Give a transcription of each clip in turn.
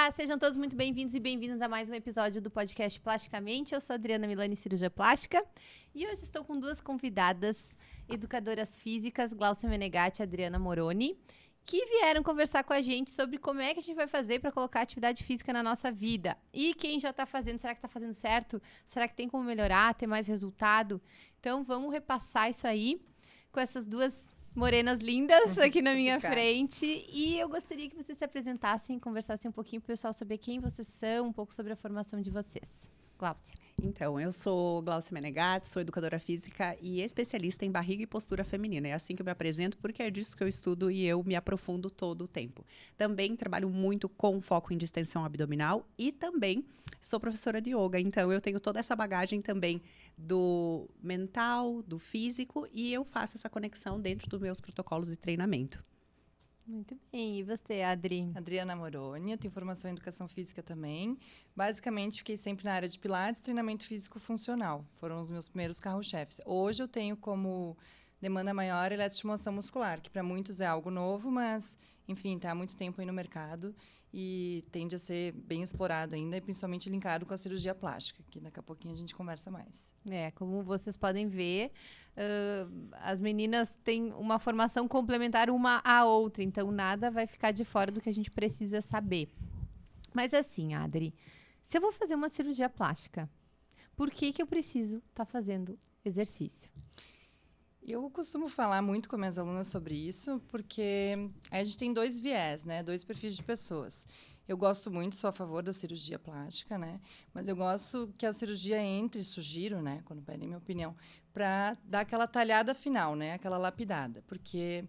Olá, sejam todos muito bem-vindos e bem-vindas a mais um episódio do podcast Plasticamente. Eu sou a Adriana Milani, cirurgia plástica, e hoje estou com duas convidadas, educadoras físicas, Glaucia Menegatti e Adriana Moroni, que vieram conversar com a gente sobre como é que a gente vai fazer para colocar atividade física na nossa vida. E quem já está fazendo, será que está fazendo certo? Será que tem como melhorar, ter mais resultado? Então, vamos repassar isso aí com essas duas morenas lindas aqui na minha frente. E eu gostaria que vocês se apresentassem, conversassem um pouquinho para o pessoal saber quem vocês são, um pouco sobre a formação de vocês. Glaucia. Então, eu sou Glaucia Menegatti, sou educadora física e especialista em barriga e postura feminina. É assim que eu me apresento, porque é disso que eu estudo e eu me aprofundo todo o tempo. Também trabalho muito com foco em distensão abdominal e também sou professora de yoga. Então, eu tenho toda essa bagagem também do mental, do físico, e eu faço essa conexão dentro dos meus protocolos de treinamento. Muito bem. E você, Adri? Adriana Moroni, eu tenho formação em educação física também. Basicamente, fiquei sempre na área de pilates, treinamento físico funcional. Foram os meus primeiros carro-chefes. Hoje eu tenho como demanda maior eletroestimulação muscular, que para muitos é algo novo, mas, enfim, está há muito tempo aí no mercado e tende a ser bem explorado ainda, e principalmente linkado com a cirurgia plástica, que daqui a pouquinho a gente conversa mais. Como vocês podem ver, as meninas têm uma formação complementar uma à outra, então nada vai ficar de fora do que a gente precisa saber. Mas assim, Adri, se eu vou fazer uma cirurgia plástica, por que eu preciso estar fazendo exercício? Eu costumo falar muito com minhas alunas sobre isso, porque a gente tem dois viés, né? Dois perfis de pessoas. Eu gosto muito, sou a favor da cirurgia plástica, né? Mas eu gosto que a cirurgia entre, sugiro, né? Quando pedem minha opinião, para dar aquela talhada final, né? Aquela lapidada. Porque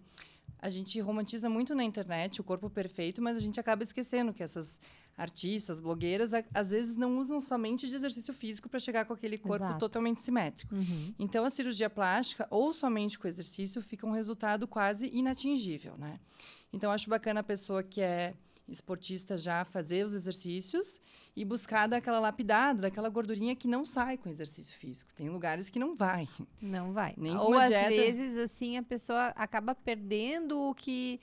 a gente romantiza muito na internet o corpo perfeito, mas a gente acaba esquecendo que essas artistas, blogueiras, às vezes não usam somente de exercício físico para chegar com aquele corpo Exato. totalmente simétrico. Uhum. Então, a cirurgia plástica, ou somente com exercício, fica um resultado quase inatingível, né? Então, acho bacana a pessoa que é esportista já fazer os exercícios e buscar daquela lapidada, daquela gordurinha que não sai com exercício físico. Tem lugares que não vai. Não vai. Nem com Ou uma às dieta. vezes, assim, a pessoa acaba perdendo o que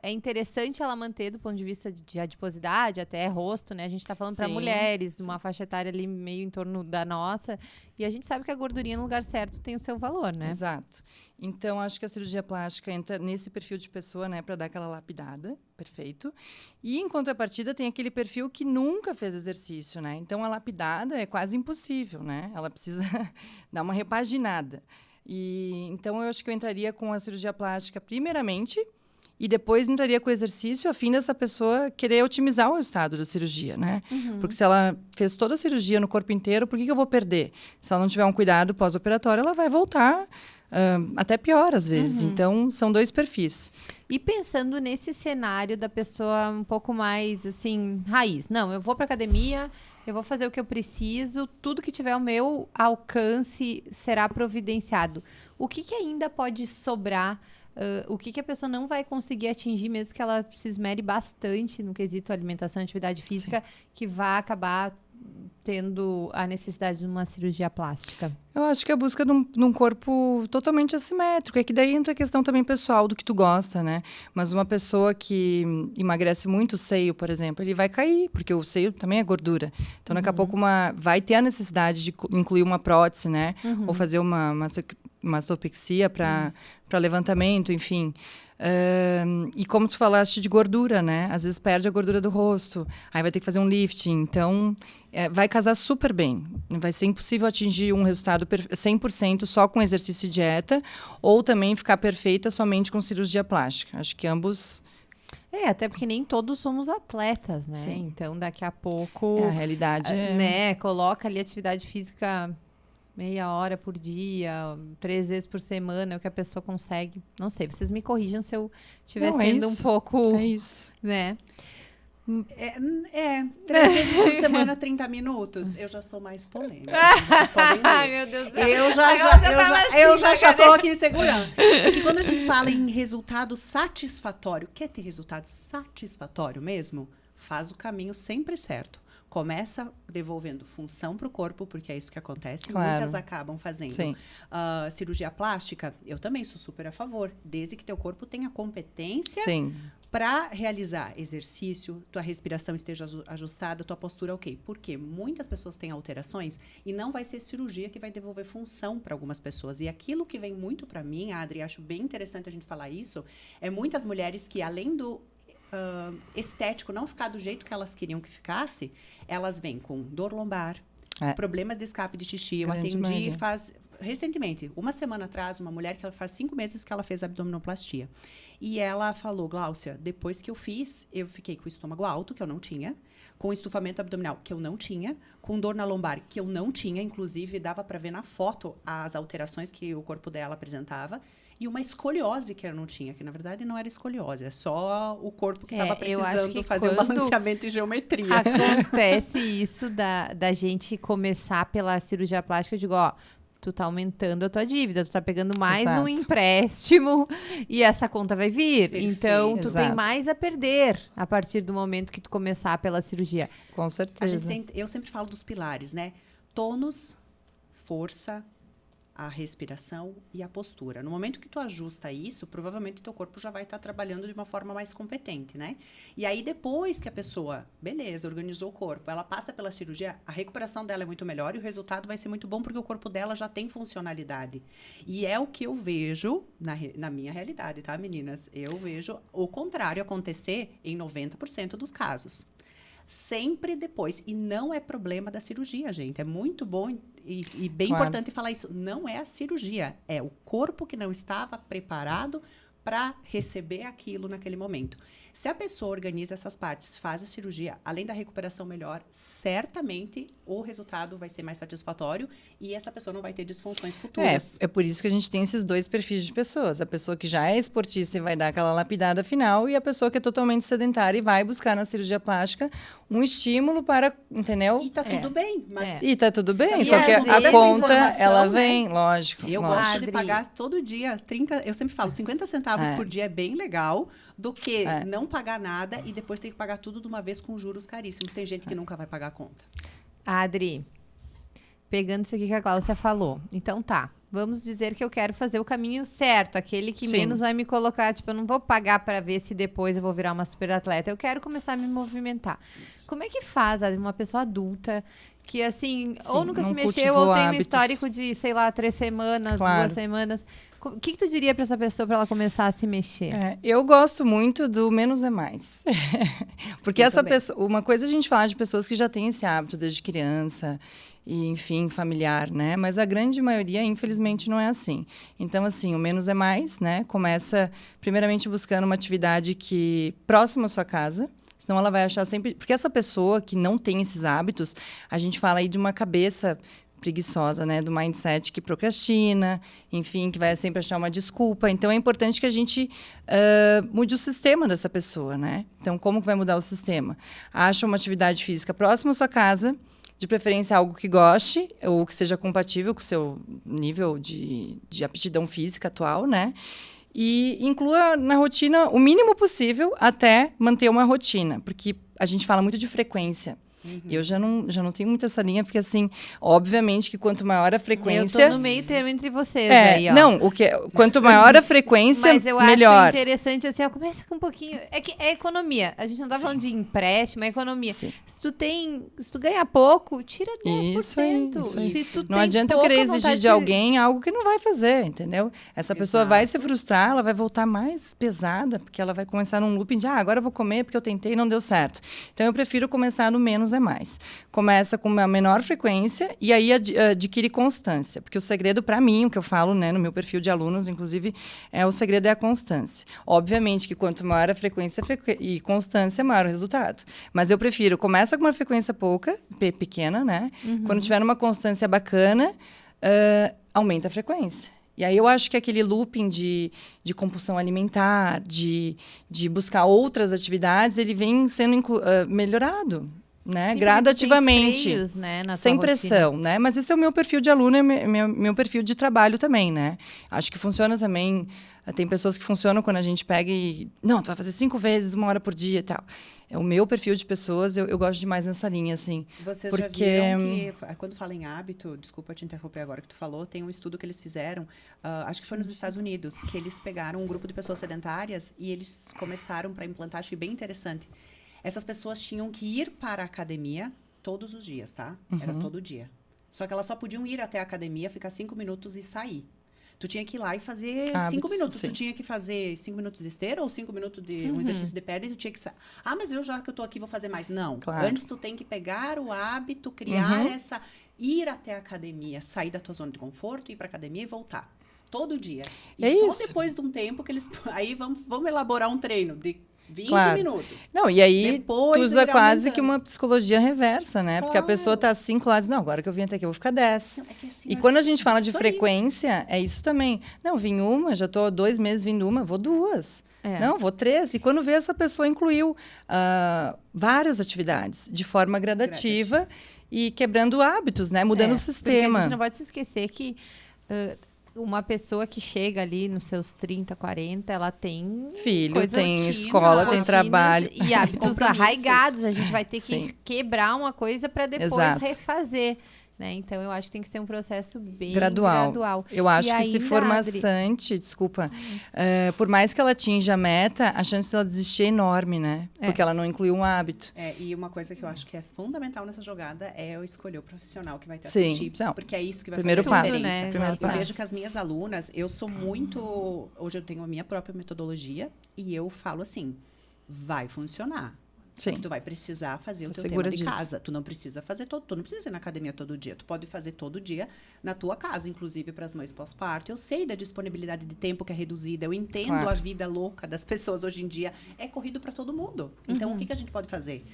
é interessante ela manter do ponto de vista de adiposidade, até rosto, né? A gente tá falando para Sim, mulheres, sim. uma faixa etária ali meio em torno da nossa, e a gente sabe que a gordurinha no lugar certo tem o seu valor, né? Exato. Então, acho que a cirurgia plástica entra nesse perfil de pessoa, né, para dar aquela lapidada, perfeito. E, em contrapartida, tem aquele perfil que nunca fez exercício, né? Então, a lapidada é quase impossível, né? Ela precisa dar uma repaginada. E, então, eu acho que eu entraria com a cirurgia plástica primeiramente e depois entraria com o exercício a fim dessa pessoa querer otimizar o resultado da cirurgia, né? Uhum. Porque se ela fez toda a cirurgia no corpo inteiro, por que eu vou perder? Se ela não tiver um cuidado pós-operatório, ela vai voltar até pior, às vezes. Uhum. Então, são dois perfis. E pensando nesse cenário da pessoa um pouco mais, assim, raiz. Não, eu vou pra academia, eu vou fazer o que eu preciso, tudo que tiver ao meu alcance será providenciado. O que ainda pode sobrar? O que a pessoa não vai conseguir atingir, mesmo que ela se esmere bastante no quesito alimentação e atividade física, que vai acabar tendo a necessidade de uma cirurgia plástica? Eu acho que a busca de um corpo totalmente assimétrico. É que daí entra a questão também pessoal do que tu gosta, né? Mas uma pessoa que emagrece muito o seio, por exemplo, ele vai cair, porque o seio também é gordura. Então, daqui a pouco vai ter a necessidade de incluir uma prótese, né? Uhum. Ou fazer uma mastopexia para levantamento, enfim. E como tu falaste de gordura, né? Às vezes perde a gordura do rosto, aí vai ter que fazer um lifting. Então, vai casar super bem. Vai ser impossível atingir um resultado 100% só com exercício e dieta, ou também ficar perfeita somente com cirurgia plástica. Acho que ambos... Até porque nem todos somos atletas, né? Sim. Então, daqui a pouco... a realidade né? Coloca ali atividade física... meia hora por dia, 3 vezes por semana, é o que a pessoa consegue. Não sei, vocês me corrijam se eu estiver sendo um pouco... É isso. Né? 3 vezes por semana, 30 minutos. Eu já sou mais polêmica. Vocês podem ver. Ai, meu Deus do céu. Eu já tô aqui segurando. Porque quando a gente fala em resultado satisfatório, quer ter resultado satisfatório mesmo? Faz o caminho sempre certo. Começa devolvendo função para o corpo, porque é isso que acontece. Claro. Muitas acabam fazendo. Cirurgia plástica, eu também sou super a favor. Desde que teu corpo tenha competência Sim. para realizar exercício, tua respiração esteja ajustada, tua postura ok. Por quê? Muitas pessoas têm alterações e não vai ser cirurgia que vai devolver função para algumas pessoas. E aquilo que vem muito para mim, Adri, acho bem interessante a gente falar isso, é muitas mulheres que, além do estético não ficar do jeito que elas queriam que ficasse, elas vêm com dor lombar, problemas de escape de xixi. Eu atendi recentemente, uma semana atrás, uma mulher que ela faz 5 meses que ela fez abdominoplastia. E ela falou, Gláucia, depois que eu fiz, eu fiquei com o estômago alto, que eu não tinha, com estufamento abdominal, que eu não tinha, com dor na lombar, que eu não tinha, inclusive dava para ver na foto as alterações que o corpo dela apresentava, e uma escoliose que eu não tinha, que na verdade não era escoliose, é só o corpo que estava precisando fazer um balanceamento em geometria. Acontece isso da gente começar pela cirurgia plástica, eu digo, ó, tu tá aumentando a tua dívida, tu tá pegando mais um empréstimo e essa conta vai vir. Perfeito. Então, tu tem mais a perder a partir do momento que tu começar pela cirurgia. Com certeza. Eu sempre falo dos pilares, né? Tônus, força, a respiração e a postura. No momento que tu ajusta isso, provavelmente teu corpo já vai estar trabalhando de uma forma mais competente, né? E aí, depois que a pessoa, beleza, organizou o corpo, ela passa pela cirurgia, a recuperação dela é muito melhor e o resultado vai ser muito bom porque o corpo dela já tem funcionalidade. E é o que eu vejo na minha realidade, tá, meninas? Eu vejo o contrário acontecer em 90% dos casos. Sempre depois. E não é problema da cirurgia, gente. É muito bom e bem importante falar isso. Não é a cirurgia. É o corpo que não estava preparado para receber aquilo naquele momento. Se a pessoa organiza essas partes, faz a cirurgia, além da recuperação melhor, certamente o resultado vai ser mais satisfatório e essa pessoa não vai ter disfunções futuras. É por isso que a gente tem esses 2 perfis de pessoas. A pessoa que já é esportista e vai dar aquela lapidada final e a pessoa que é totalmente sedentária e vai buscar na cirurgia plástica um estímulo para, entendeu? E tá tudo bem. E tá tudo bem, só que a conta, ela vem, lógico. Eu gosto de pagar todo dia 30, eu sempre falo, 50 centavos por dia é bem legal, do que não pagar nada e depois ter que pagar tudo de uma vez com juros caríssimos. Tem gente que nunca vai pagar a conta. Adri, pegando isso aqui que a Gláucia falou. Então tá, vamos dizer que eu quero fazer o caminho certo, aquele que menos vai me colocar, tipo, eu não vou pagar para ver se depois eu vou virar uma super atleta. Eu quero começar a me movimentar. Como é que faz, Adri, uma pessoa adulta que, assim, ou nunca se mexeu ou tem um histórico de, sei lá, 3 semanas, 2 semanas... O que tu diria para essa pessoa para ela começar a se mexer? Eu gosto muito do menos é mais. Porque essa pessoa, uma coisa a gente fala de pessoas que já têm esse hábito desde criança e, enfim, familiar, né? Mas a grande maioria, infelizmente, não é assim. Então, assim, o menos é mais, né? Começa, primeiramente, buscando uma atividade que próxima à sua casa. Senão ela vai achar sempre... Porque essa pessoa que não tem esses hábitos, a gente fala aí de uma cabeça preguiçosa, né? Do mindset que procrastina, enfim, que vai sempre achar uma desculpa. Então, é importante que a gente mude o sistema dessa pessoa, né? Então, como que vai mudar o sistema? Acha uma atividade física próxima à sua casa, de preferência algo que goste, ou que seja compatível com o seu nível de aptidão física atual, né? E inclua na rotina o mínimo possível até manter uma rotina, porque a gente fala muito de frequência. Eu já não tenho muito essa linha, porque, assim, obviamente que quanto maior a frequência... Eu tô no meio termo entre vocês aí, ó. Não, quanto maior a frequência, melhor. Mas eu acho interessante, assim, ó, começa com um pouquinho... É que é economia. A gente não tá falando de empréstimo, é economia. Sim. Se tu ganha pouco, tira 10%. Isso aí. Se tu não adianta eu querer exigir de alguém algo que não vai fazer, entendeu? Essa pessoa vai se frustrar, ela vai voltar mais pesada, porque ela vai começar num looping de, agora eu vou comer porque eu tentei e não deu certo. Então, eu prefiro começar no menos é mais. Começa com uma menor frequência e aí adquire constância. Porque o segredo, para mim, o que eu falo, né, no meu perfil de alunos, inclusive, o segredo é a constância. Obviamente que quanto maior a frequência e constância, maior o resultado. Mas eu prefiro, começa com uma frequência pequena, né? Quando tiver uma constância bacana, aumenta a frequência. E aí eu acho que aquele looping de compulsão alimentar, de buscar outras atividades, ele vem sendo melhorado. né? Sim, Gradativamente. tem freios, né, na Sem tua rotina. pressão, né? Mas esse é o meu perfil de aluna, é meu perfil de trabalho também, né? Acho que funciona também. Tem pessoas que funcionam quando a gente pega e... Não, tu vai fazer 5 vezes, 1 hora por dia e tal. É o meu perfil de pessoas, eu gosto demais nessa linha, assim. Vocês porque... já viram que, quando fala em hábito, desculpa te interromper agora que tu falou, tem um estudo que eles fizeram, acho que foi nos Estados Unidos, que eles pegaram um grupo de pessoas sedentárias e eles começaram para implantar, achei bem interessante. Essas pessoas tinham que ir para a academia todos os dias, tá? Era todo dia. Só que elas só podiam ir até a academia, ficar 5 minutos e sair. Tu tinha que ir lá e fazer 5 minutos. Sim. Tu tinha que fazer 5 minutos de esteira ou 5 minutos de um exercício de perna e tu tinha que... mas já que eu tô aqui, vou fazer mais. Não. Claro. Antes tu tem que pegar o hábito, criar essa... Ir até a academia, sair da tua zona de conforto, ir pra academia e voltar. Todo dia. E É só isso. depois de um tempo que eles... Aí vamos elaborar um treino de 20 Claro. minutos. Não, e aí Depois tu usa ir quase aumentando. que uma psicologia reversa, né? Porque a pessoa tá 5 lá e diz, não, agora que eu vim até aqui, eu vou ficar 10. Não, é que assim, E nós- quando a gente fala de isso aí. frequência, é isso também. Não, vim uma, já tô 2 meses vindo uma, vou 2. É. Não, vou 3. E quando vê, essa pessoa incluiu várias atividades de forma gradativa e quebrando hábitos, né? Mudando o Porque a sistema. gente não pode se esquecer que uma pessoa que chega ali nos seus 30, 40, ela tem Filho, coisas, tem rotina, escola, tem rotinas trabalho. e hábitos Compromissos. arraigados. A gente vai ter que Sim. quebrar uma coisa para depois Exato. refazer. Né? Então, eu acho que tem que ser um processo bem Gradual. gradual. Eu acho E que se ainda, for Adri- maçante, desculpa, por mais que ela atinja a meta, a chance dela desistir é enorme, né? É. Porque ela não incluiu um hábito. E uma coisa que eu acho que é fundamental nessa jogada é eu escolher o profissional que vai te Sim, assistir. não. Porque é isso que vai Primeiro fazer a passo, diferença. né? Primeiro Eu Eu passo. vejo que as minhas alunas, eu sou muito... Hoje eu tenho a minha própria metodologia e eu falo assim, vai funcionar. Só que Sim. tu vai precisar fazer o Tô teu segura tema de disso. casa. Tu não precisa fazer tu não precisa ir na academia todo dia. Tu pode fazer todo dia na tua casa, inclusive para as mães pós-parto. Eu sei da disponibilidade de tempo que é reduzida. Eu entendo Claro. a vida louca das pessoas hoje em dia. É corrido para todo mundo. Então, o que a gente pode fazer?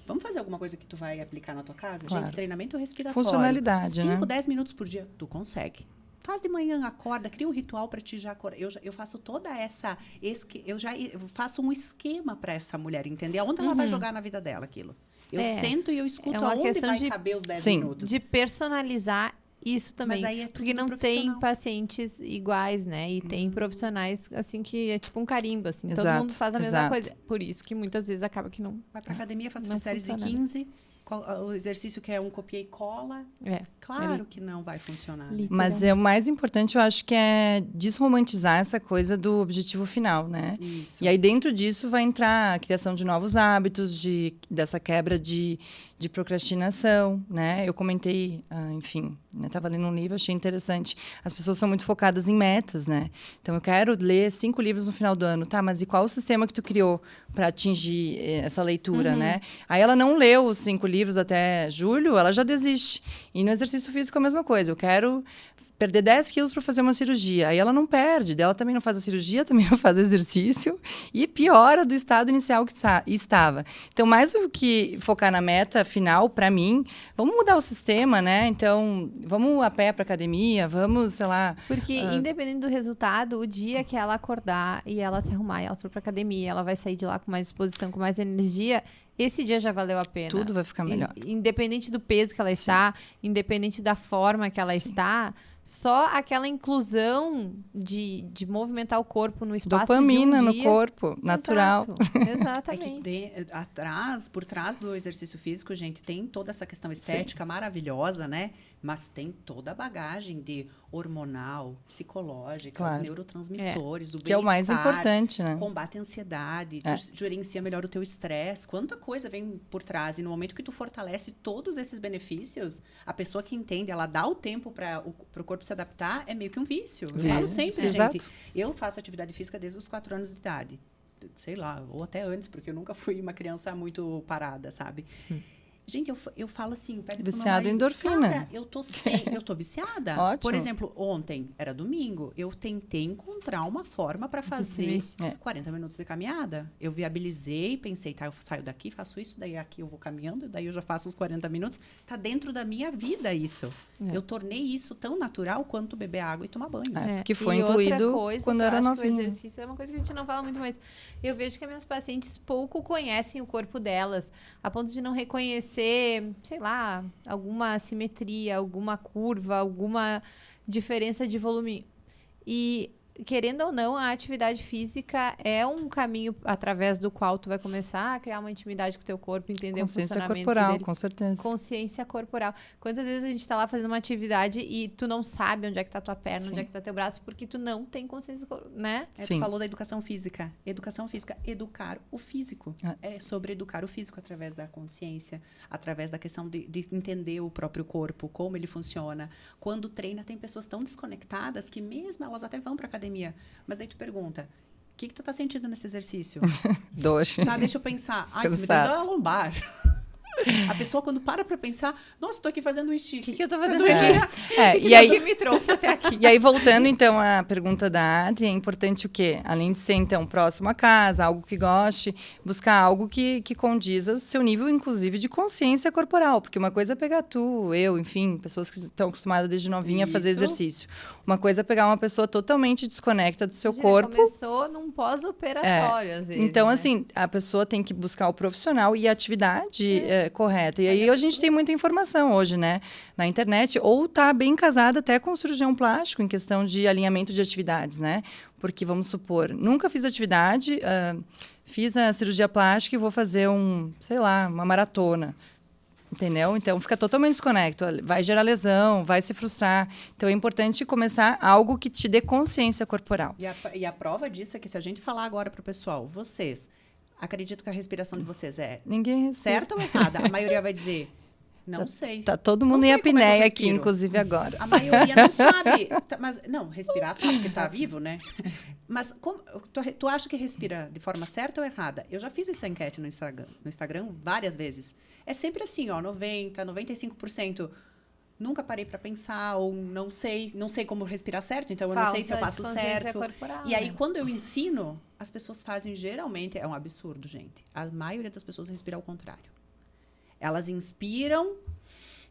Vamos fazer alguma coisa que tu vai aplicar na tua casa? Claro. Gente, treinamento respiratório. Funcionalidade, 5, né? 10 minutos por dia. Tu consegue. Faz de manhã, acorda, cria um ritual para ti já acordar. Eu faço toda essa... eu faço um esquema para essa mulher entender aonde ela vai jogar na vida dela aquilo. Eu É. sento e eu escuto É uma aonde questão vai de- caber os 10 Sim. minutos. De personalizar isso também. Mas aí é tudo Porque do não tem profissional. pacientes iguais, né? E tem profissionais, assim, que é tipo um carimbo, assim. Todo Exato, mundo faz a mesma exato. coisa. Por isso que muitas vezes acaba que não... Vai pra academia, faz Não séries de funciona, né? 15. O exercício que é um copia e cola. É. Claro que não vai funcionar. né? Mas é o mais importante, eu acho que é desromantizar essa coisa do objetivo final, né? Isso. E aí, dentro disso, vai entrar a criação de novos hábitos, dessa quebra de procrastinação, né? Eu comentei, enfim, estava lendo um livro, achei interessante. As pessoas são muito focadas em metas, né? Então, eu quero ler 5 livros no final do ano. Tá, mas e qual o sistema que tu criou para atingir essa leitura, né? Aí, ela não leu os 5 livros até julho, ela já desiste. E no exercício físico, a mesma coisa. Eu quero perder 10 quilos para fazer uma cirurgia. Aí ela não perde, ela também não faz a cirurgia, também não faz exercício e piora do estado inicial que estava. Então, mais do que focar na meta final, para mim, vamos mudar o sistema, né? Então, vamos a pé para academia, vamos, sei lá... Porque, independente do resultado, o dia que ela acordar e ela se arrumar e ela for pra academia, ela vai sair de lá com mais disposição, com mais energia, esse dia já valeu a pena. Tudo vai ficar melhor. Independente do peso que ela está, independente da forma que ela está, só aquela inclusão de movimentar o corpo no espaço Dopamina de um no dia. corpo, natural. Exato, É exatamente. que por trás do exercício físico, gente, tem toda essa questão estética maravilhosa, né? Mas tem toda a bagagem de hormonal, psicológica, Claro. os neurotransmissores, o Que é o mais bem-estar, importante, né? combate a ansiedade, É. tu gerencia melhor o teu estresse. Quanta coisa vem por trás. E no momento que tu fortalece todos esses benefícios, a pessoa que entende, ela dá o tempo para o corpo se adaptar, é meio que um vício. Eu falo sempre, Sim, gente. exato. Eu faço atividade física desde os 4 anos de idade. Sei lá, ou até antes, porque eu nunca fui uma criança muito parada, sabe? Gente, eu falo assim... pede pro meu Viciado em marido, endorfina. "Cara, eu tô viciada. Ótimo. Por exemplo, ontem, era domingo, eu tentei encontrar uma forma para fazer mexer. 40 minutos de caminhada. Eu viabilizei, pensei, tá, eu saio daqui, faço isso, daí aqui eu vou caminhando, daí eu já faço os 40 minutos. Tá dentro da minha vida isso. É. Eu tornei isso tão natural quanto beber água e tomar banho. Porque foi E outra incluído coisa quando que eu era acho que novinha. o exercício é uma coisa que a gente não fala muito, mas eu vejo que as minhas pacientes pouco conhecem o corpo delas, a ponto de não reconhecer ter, sei lá, alguma assimetria, alguma curva, alguma diferença de volume. E, querendo ou não, a atividade física é um caminho através do qual tu vai começar a criar uma intimidade com o teu corpo, entender o funcionamento corporal, dele. com certeza. Consciência corporal. Quantas vezes a gente tá lá fazendo uma atividade e tu não sabe onde é que tá tua perna, Sim. onde é que tá teu braço, porque tu não tem consciência, né? Tu falou da educação física. Educação física, educar o físico. É sobre educar o físico através da consciência, através da questão de entender o próprio corpo, como ele funciona. Quando treina, tem pessoas tão desconectadas que mesmo elas até vão pra academia. Mas daí tu pergunta, o que tu tá sentindo nesse exercício? Dor. Tá, deixa eu pensar. Ai, me dá a lombar. A pessoa, quando para pra pensar, nossa, tô aqui fazendo um stick. O que eu tô fazendo aqui? E aí, O que me trouxe até aqui? E aí, voltando, então, à pergunta da Adri, é importante o quê? Além de ser, então, próximo à casa, algo que goste, buscar algo que condiza o seu nível, inclusive, de consciência corporal. Porque uma coisa é pegar tu, eu, enfim, pessoas que estão acostumadas desde novinha a fazer exercício. Uma coisa é pegar uma pessoa totalmente desconecta do seu corpo. Começou num pós-operatório, às vezes. Então, né? assim, a pessoa tem que buscar o profissional e a atividade correta. E aí a gente tem muita informação hoje, né? Na internet, ou tá bem casada até com o cirurgião plástico em questão de alinhamento de atividades, né? Porque, vamos supor, nunca fiz atividade, fiz a cirurgia plástica e vou fazer uma maratona. Entendeu? Então, fica totalmente desconecto. Vai gerar lesão, vai se frustrar. Então, é importante começar algo que te dê consciência corporal. E a prova disso é que se a gente falar agora pro pessoal, vocês, acredito que a respiração de vocês é Ninguém respira. certa ou errada? A maioria vai dizer, não sei. Tá todo mundo Não em sei como é que eu apneia aqui, respiro. inclusive agora. A maioria não sabe. Mas, não, respirar tá, porque tá vivo, né? Mas tu acha que respira de forma certa ou errada? Eu já fiz essa enquete no Instagram várias vezes. É sempre assim, ó, 90%, 95%. Nunca parei para pensar, ou não sei como respirar certo, então eu não sei se eu faço certo. Corporal, E aí, quando eu ensino, as pessoas fazem, geralmente, é um absurdo, gente. A maioria das pessoas respira ao contrário. Elas inspiram,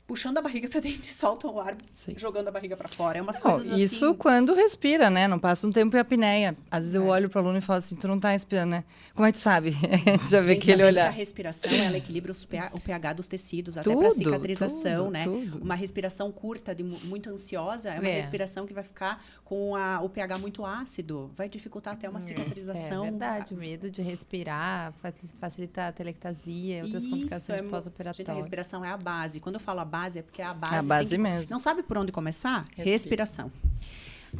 puxando a barriga para dentro e soltam o ar, jogando a barriga para fora. É umas coisas assim. Isso quando respira, né? Não passa um tempo em apneia. Às vezes eu olho pro aluno e falo assim, tu não tá respirando, né? Como é que tu sabe? Tu já vê aquele olhar. A respiração, ela equilibra o pH dos tecidos, até para cicatrização, né? Tudo. Uma respiração curta, muito ansiosa, é uma respiração que vai ficar com o pH muito ácido. Vai dificultar até uma cicatrização. É verdade, o medo de respirar facilita a telectasia e outras complicações pós-operatórias. Gente, a respiração é a base. Quando eu falo a base, é porque é a base. É a base mesmo. Não sabe por onde começar? Respiração.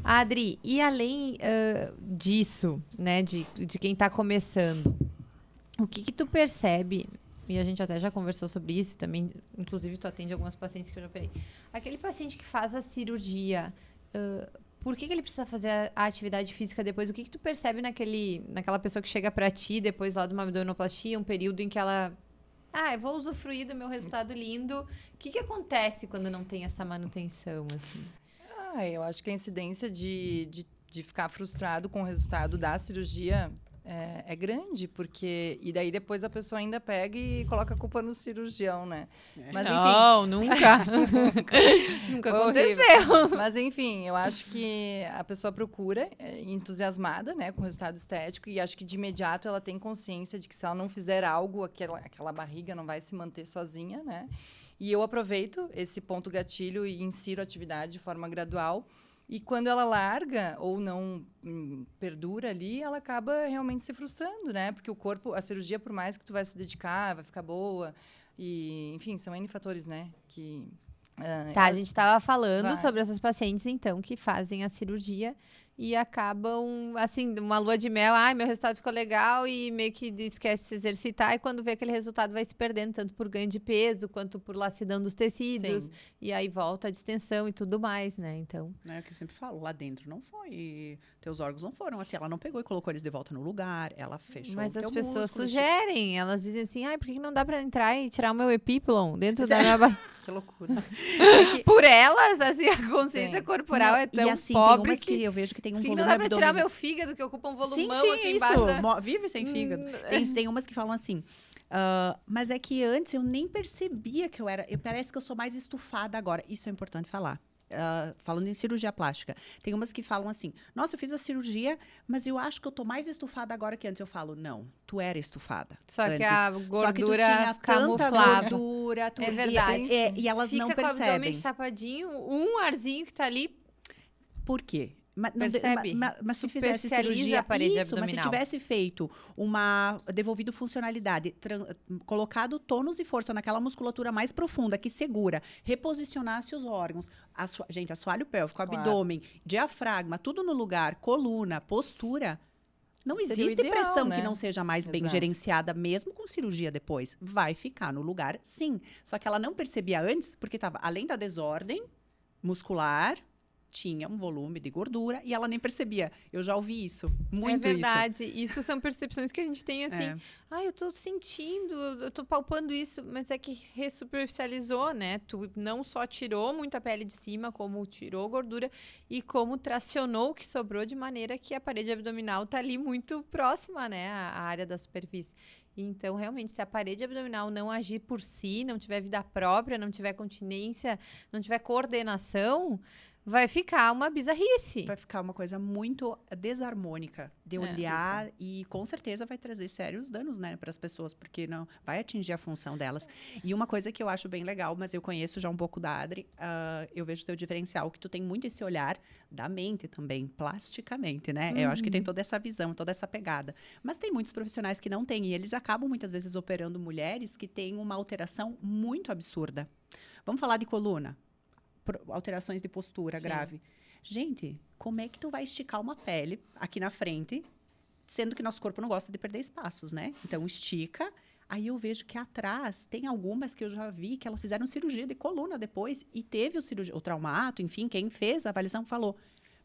Adri, e além disso, né, de quem tá começando, o que tu percebe, e a gente até já conversou sobre isso também, inclusive tu atende algumas pacientes que eu já operei, aquele paciente que faz a cirurgia, por que ele precisa fazer a atividade física depois? O que tu percebe naquela pessoa que chega pra ti depois lá de uma abdominoplastia, um período em que ela... eu vou usufruir do meu resultado lindo. O que acontece quando não tem essa manutenção, assim? Eu acho que a incidência de ficar frustrado com o resultado da cirurgia é grande, porque... E daí depois a pessoa ainda pega e coloca a culpa no cirurgião, né? Mas, enfim, não, nunca. Nunca aconteceu. Mas, enfim, eu acho que a pessoa procura entusiasmada, né, com o resultado estético, e acho que de imediato ela tem consciência de que se ela não fizer algo, aquela barriga não vai se manter sozinha, né? E eu aproveito esse ponto gatilho e insiro a atividade de forma gradual. E quando ela larga ou não perdura ali, ela acaba realmente se frustrando, né? Porque o corpo, a cirurgia, por mais que tu vai se dedicar, vai ficar boa. E, enfim, são N fatores, né? A gente estava falando sobre essas pacientes, então, que fazem a cirurgia e acabam, assim, uma lua de mel, meu resultado ficou legal, e meio que esquece de se exercitar, e quando vê aquele resultado vai se perdendo, tanto por ganho de peso, quanto por lacidão dos tecidos, e aí volta a distensão e tudo mais, né, então... É o que eu sempre falo, lá dentro não foi, teus órgãos não foram, assim, ela não pegou e colocou eles de volta no lugar, ela fechou. Mas as pessoas sugerem, elas dizem assim, por que não dá pra entrar e tirar o meu epíplon dentro da minha barriga? Que loucura. Por elas, assim, a consciência corporal é tão assim, pobre tem umas que eu vejo que tem um volume não dá pra abdominal. tirar meu fígado, que ocupa um volumão aqui isso. embaixo. Vive sem fígado. Tem umas que falam assim, mas é que antes eu nem percebia que parece que eu sou mais estufada agora. Isso é importante falar. falando em cirurgia plástica, tem umas que falam assim, nossa, eu fiz a cirurgia, mas eu acho que eu tô mais estufada agora que antes. Eu falo, não, tu era estufada Só antes. que a Só que tu gordura tinha tanta camuflava. gordura. É verdade. E elas Fica não com o abdômen percebem. chapadinho, um arzinho que tá ali. Por quê? Percebe? Mas se fizesse Superficializa cirurgia, a parede mas se abdominal. tivesse feito devolvido funcionalidade, colocado tônus e força naquela musculatura mais profunda, que segura, reposicionasse os órgãos, gente, assoalho pélvico, abdômen, diafragma, tudo no lugar, coluna, postura, não Seria o existe ideal, pressão né? que não seja mais bem Exato. gerenciada, mesmo com cirurgia depois. Vai ficar no lugar, sim. Só que ela não percebia antes, porque estava, além da desordem muscular, tinha um volume de gordura e ela nem percebia. Eu já ouvi isso, muito É verdade. Isso são percepções que a gente tem isso. assim. Eu tô sentindo, eu tô palpando isso, mas é que ressuperficializou, né? Tu não só tirou muita pele de cima, como tirou gordura e como tracionou o que sobrou de maneira que a parede abdominal tá ali muito próxima, né? À área da superfície. Então, realmente, se a parede abdominal não agir por si, não tiver vida própria, não tiver continência, não tiver coordenação, vai ficar uma bizarrice. Vai ficar uma coisa muito desarmônica de olhar e com certeza vai trazer sérios danos, né, para as pessoas, porque não vai atingir a função delas. E uma coisa que eu acho bem legal, mas eu conheço já um pouco da Adri, eu vejo o teu diferencial, que tu tem muito esse olhar da mente também, plasticamente, né? Eu acho que tem toda essa visão, toda essa pegada. Mas tem muitos profissionais que não têm e eles acabam muitas vezes operando mulheres que têm uma alteração muito absurda. Vamos falar de coluna? Alterações de postura grave. Gente, como é que tu vai esticar uma pele aqui na frente, sendo que nosso corpo não gosta de perder espaços, né? Então, estica. Aí eu vejo que atrás tem algumas que eu já vi que elas fizeram cirurgia de coluna depois e teve o traumato, enfim, quem fez a avaliação falou,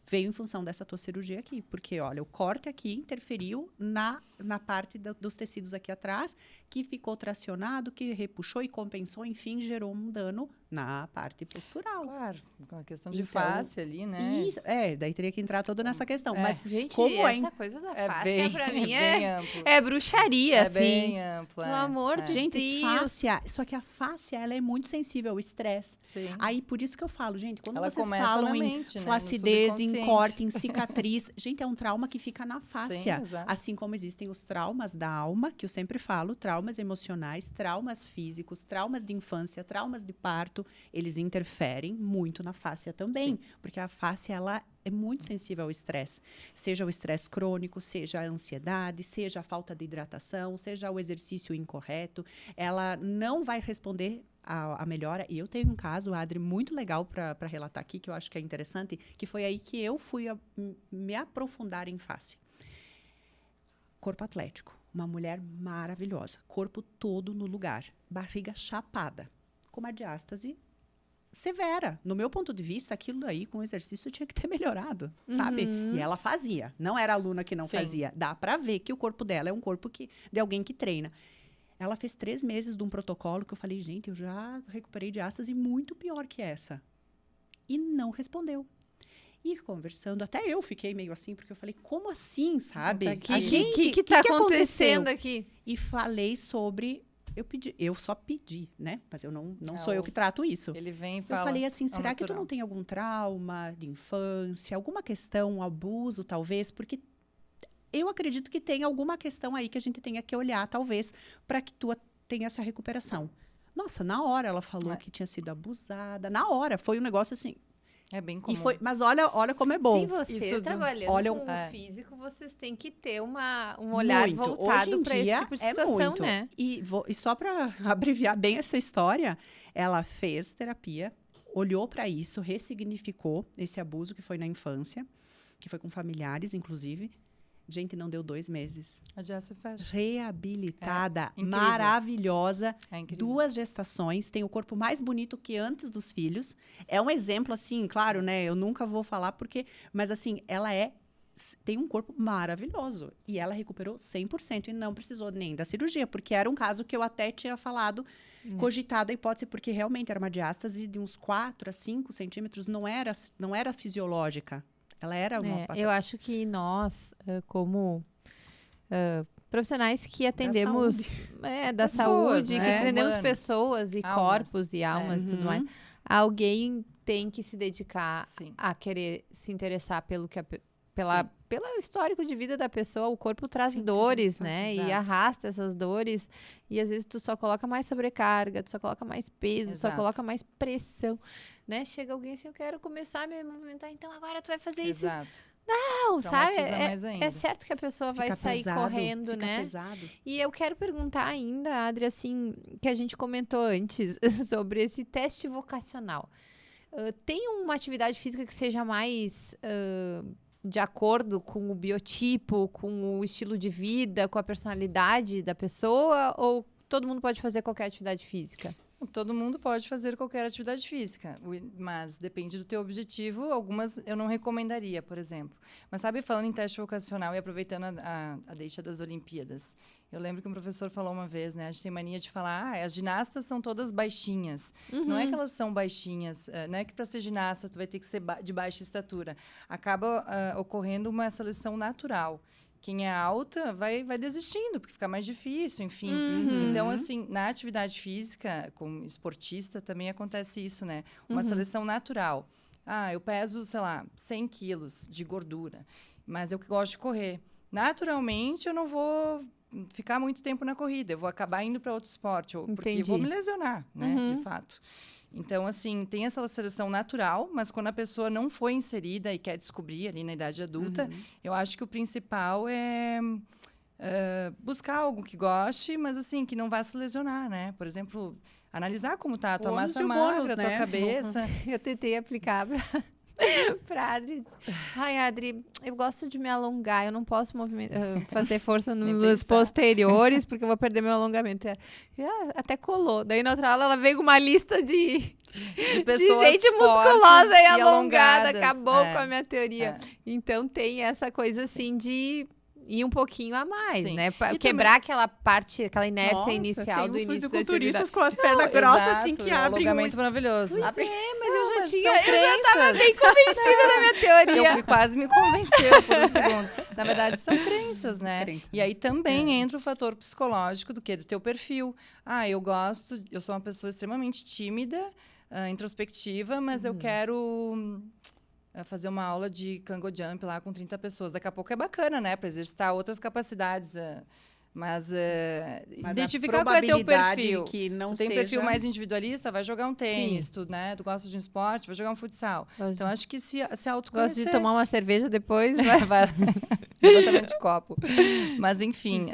veio em função dessa tua cirurgia aqui. Porque, olha, o corte aqui interferiu na parte dos tecidos aqui atrás, que ficou tracionado, que repuxou e compensou, enfim, gerou um dano na parte postural. Claro, com a questão de Então, face ali, né? Isso, daí teria que entrar toda nessa questão. Mas Gente, como essa coisa da face, bem, pra mim, bem amplo. é bruxaria, É assim. bem ampla. Pelo amor de gente, Deus. fáscia, só que a fáscia, ela é muito sensível ao estresse. Sim. Aí, por isso que eu falo, gente, quando Ela vocês começa falam na em mente, né? No flacidez, em subconsciente. corte, em cicatriz, gente, é um trauma que fica na fáscia. Sim, exato. Assim como existem os traumas da alma, que eu sempre falo, traumas emocionais, traumas físicos, traumas de infância, traumas de parto, eles interferem muito na fáscia também, porque a fáscia, ela é muito sensível ao estresse, seja o estresse crônico, seja a ansiedade, seja a falta de hidratação, seja o exercício incorreto, ela não vai responder a melhora. E eu tenho um caso, Adri, muito legal para relatar aqui, que eu acho que é interessante, que foi aí que eu fui me aprofundar em face. Corpo atlético, uma mulher maravilhosa, corpo todo no lugar, barriga chapada, com uma diástase severa. No meu ponto de vista, aquilo aí com o exercício tinha que ter melhorado, sabe? E ela fazia, não era aluna que não fazia. Dá pra ver que o corpo dela é um corpo de alguém que treina. Ela fez 3 meses de um protocolo que eu falei, gente, eu já recuperei diástase muito pior que essa. E não respondeu. E conversando, até eu fiquei meio assim, porque eu falei, como assim, sabe? O que tá acontecendo aqui? E falei sobre... Eu só pedi, né? Mas eu não sou eu que trato isso. Ele vem e fala. Eu falei assim, será que tu natural. não tem algum trauma de infância, alguma questão, abuso, talvez? Porque eu acredito que tem alguma questão aí que a gente tenha que olhar, talvez, para que tu tenha essa recuperação. Nossa, na hora ela falou que tinha sido abusada. Na hora, foi um negócio assim... É bem comum. Mas olha como é bom. Se vocês trabalhando com o físico, vocês têm que ter um olhar muito. voltado para esse tipo de situação, muito. né? E só para abreviar bem essa história, ela fez terapia, olhou para isso, ressignificou esse abuso que foi na infância, que foi com familiares, inclusive. Gente, não deu 2 meses. A Jessie fecha. Reabilitada, incrível. maravilhosa. É incrível. 2 gestações, tem o corpo mais bonito que antes dos filhos. É um exemplo, assim, claro, né? Eu nunca vou falar porque... Mas, assim, ela tem um corpo maravilhoso. E ela recuperou 100% e não precisou nem da cirurgia, porque era um caso que eu até tinha falado, cogitado a hipótese, porque realmente era uma diástase de uns 4 a 5 centímetros, não era fisiológica. Ela era uma... Eu acho que nós, como profissionais que atendemos da saúde, né? que atendemos Humanos. pessoas e Almas. corpos e almas e tudo mais, alguém tem que se dedicar Sim. a querer se interessar pelo que pelo histórico de vida da pessoa. O corpo traz Se dores, interessa, né? E exato. arrasta essas dores. E às vezes tu só coloca mais sobrecarga, tu só coloca mais peso, só Exato. coloca mais pressão, né? Chega alguém assim, eu quero começar a me movimentar, então agora tu vai fazer isso. Exato. Não, sabe? Traumatiza mais ainda. É certo que a pessoa vai Fica sair pesado, correndo, fica né? pesado. E eu quero perguntar ainda, Adri, assim, que a gente comentou antes sobre esse teste vocacional. Tem uma atividade física que seja mais de acordo com o biotipo, com o estilo de vida, com a personalidade da pessoa? Ou todo mundo pode fazer qualquer atividade física? Todo mundo pode fazer qualquer atividade física, mas depende do teu objetivo. Algumas eu não recomendaria, por exemplo. Mas sabe, falando em teste vocacional e aproveitando a deixa das Olimpíadas, eu lembro que um professor falou uma vez, né? A gente tem mania de falar, as ginastas são todas baixinhas. Não é que elas são baixinhas, não é que para ser ginasta tu vai ter que ser de baixa estatura. Acaba ocorrendo uma seleção natural. Quem é alta vai desistindo, porque fica mais difícil, enfim. Então, assim, na atividade física, como esportista, também acontece isso, né? Uma seleção natural. Eu peso, sei lá, 100 quilos de gordura, mas eu gosto de correr. Naturalmente, eu não vou ficar muito tempo na corrida, eu vou acabar indo para outro esporte, porque eu vou me lesionar, né? De fato. Então, assim, tem essa seleção natural, mas quando a pessoa não foi inserida e quer descobrir ali na idade adulta, eu acho que o principal é buscar algo que goste, mas assim, que não vá se lesionar, né? Por exemplo, analisar como tá a tua massa magra, a tua cabeça. Eu tentei aplicar pra Adri. Ai, Adri, eu gosto de me alongar, eu não posso fazer força nos posteriores, porque eu vou perder meu alongamento. Até colou. Daí na outra aula ela veio com uma lista de pessoas gente musculosa e alongada. Acabou com a minha teoria. É. Então tem essa coisa assim de ir um pouquinho a mais, né? E quebrar aquela parte, aquela inércia Nossa, inicial tem do uns início da atividade. fisiculturistas com as pernas grossas, assim, que é um abrem alongamento maravilhoso. Mas eu já são eu já crenças. tava bem convencida da minha teoria. Eu quase me convenceu por um segundo. Na verdade, são crenças, né? E aí também entra o fator psicológico do quê? Do teu perfil. Eu sou uma pessoa extremamente tímida, introspectiva, mas eu quero fazer uma aula de Kango Jump lá com 30 pessoas. Daqui a pouco é bacana, né? Para exercitar outras capacidades. Mas identificar qual é teu perfil. Que não tu tem um perfil mais individualista, vai jogar um tênis. Tu gosta de um esporte, vai jogar um futsal. Então, acho que se autoconhecer... Gosto de tomar uma cerveja depois. Vai levantamento de copo. Mas, enfim,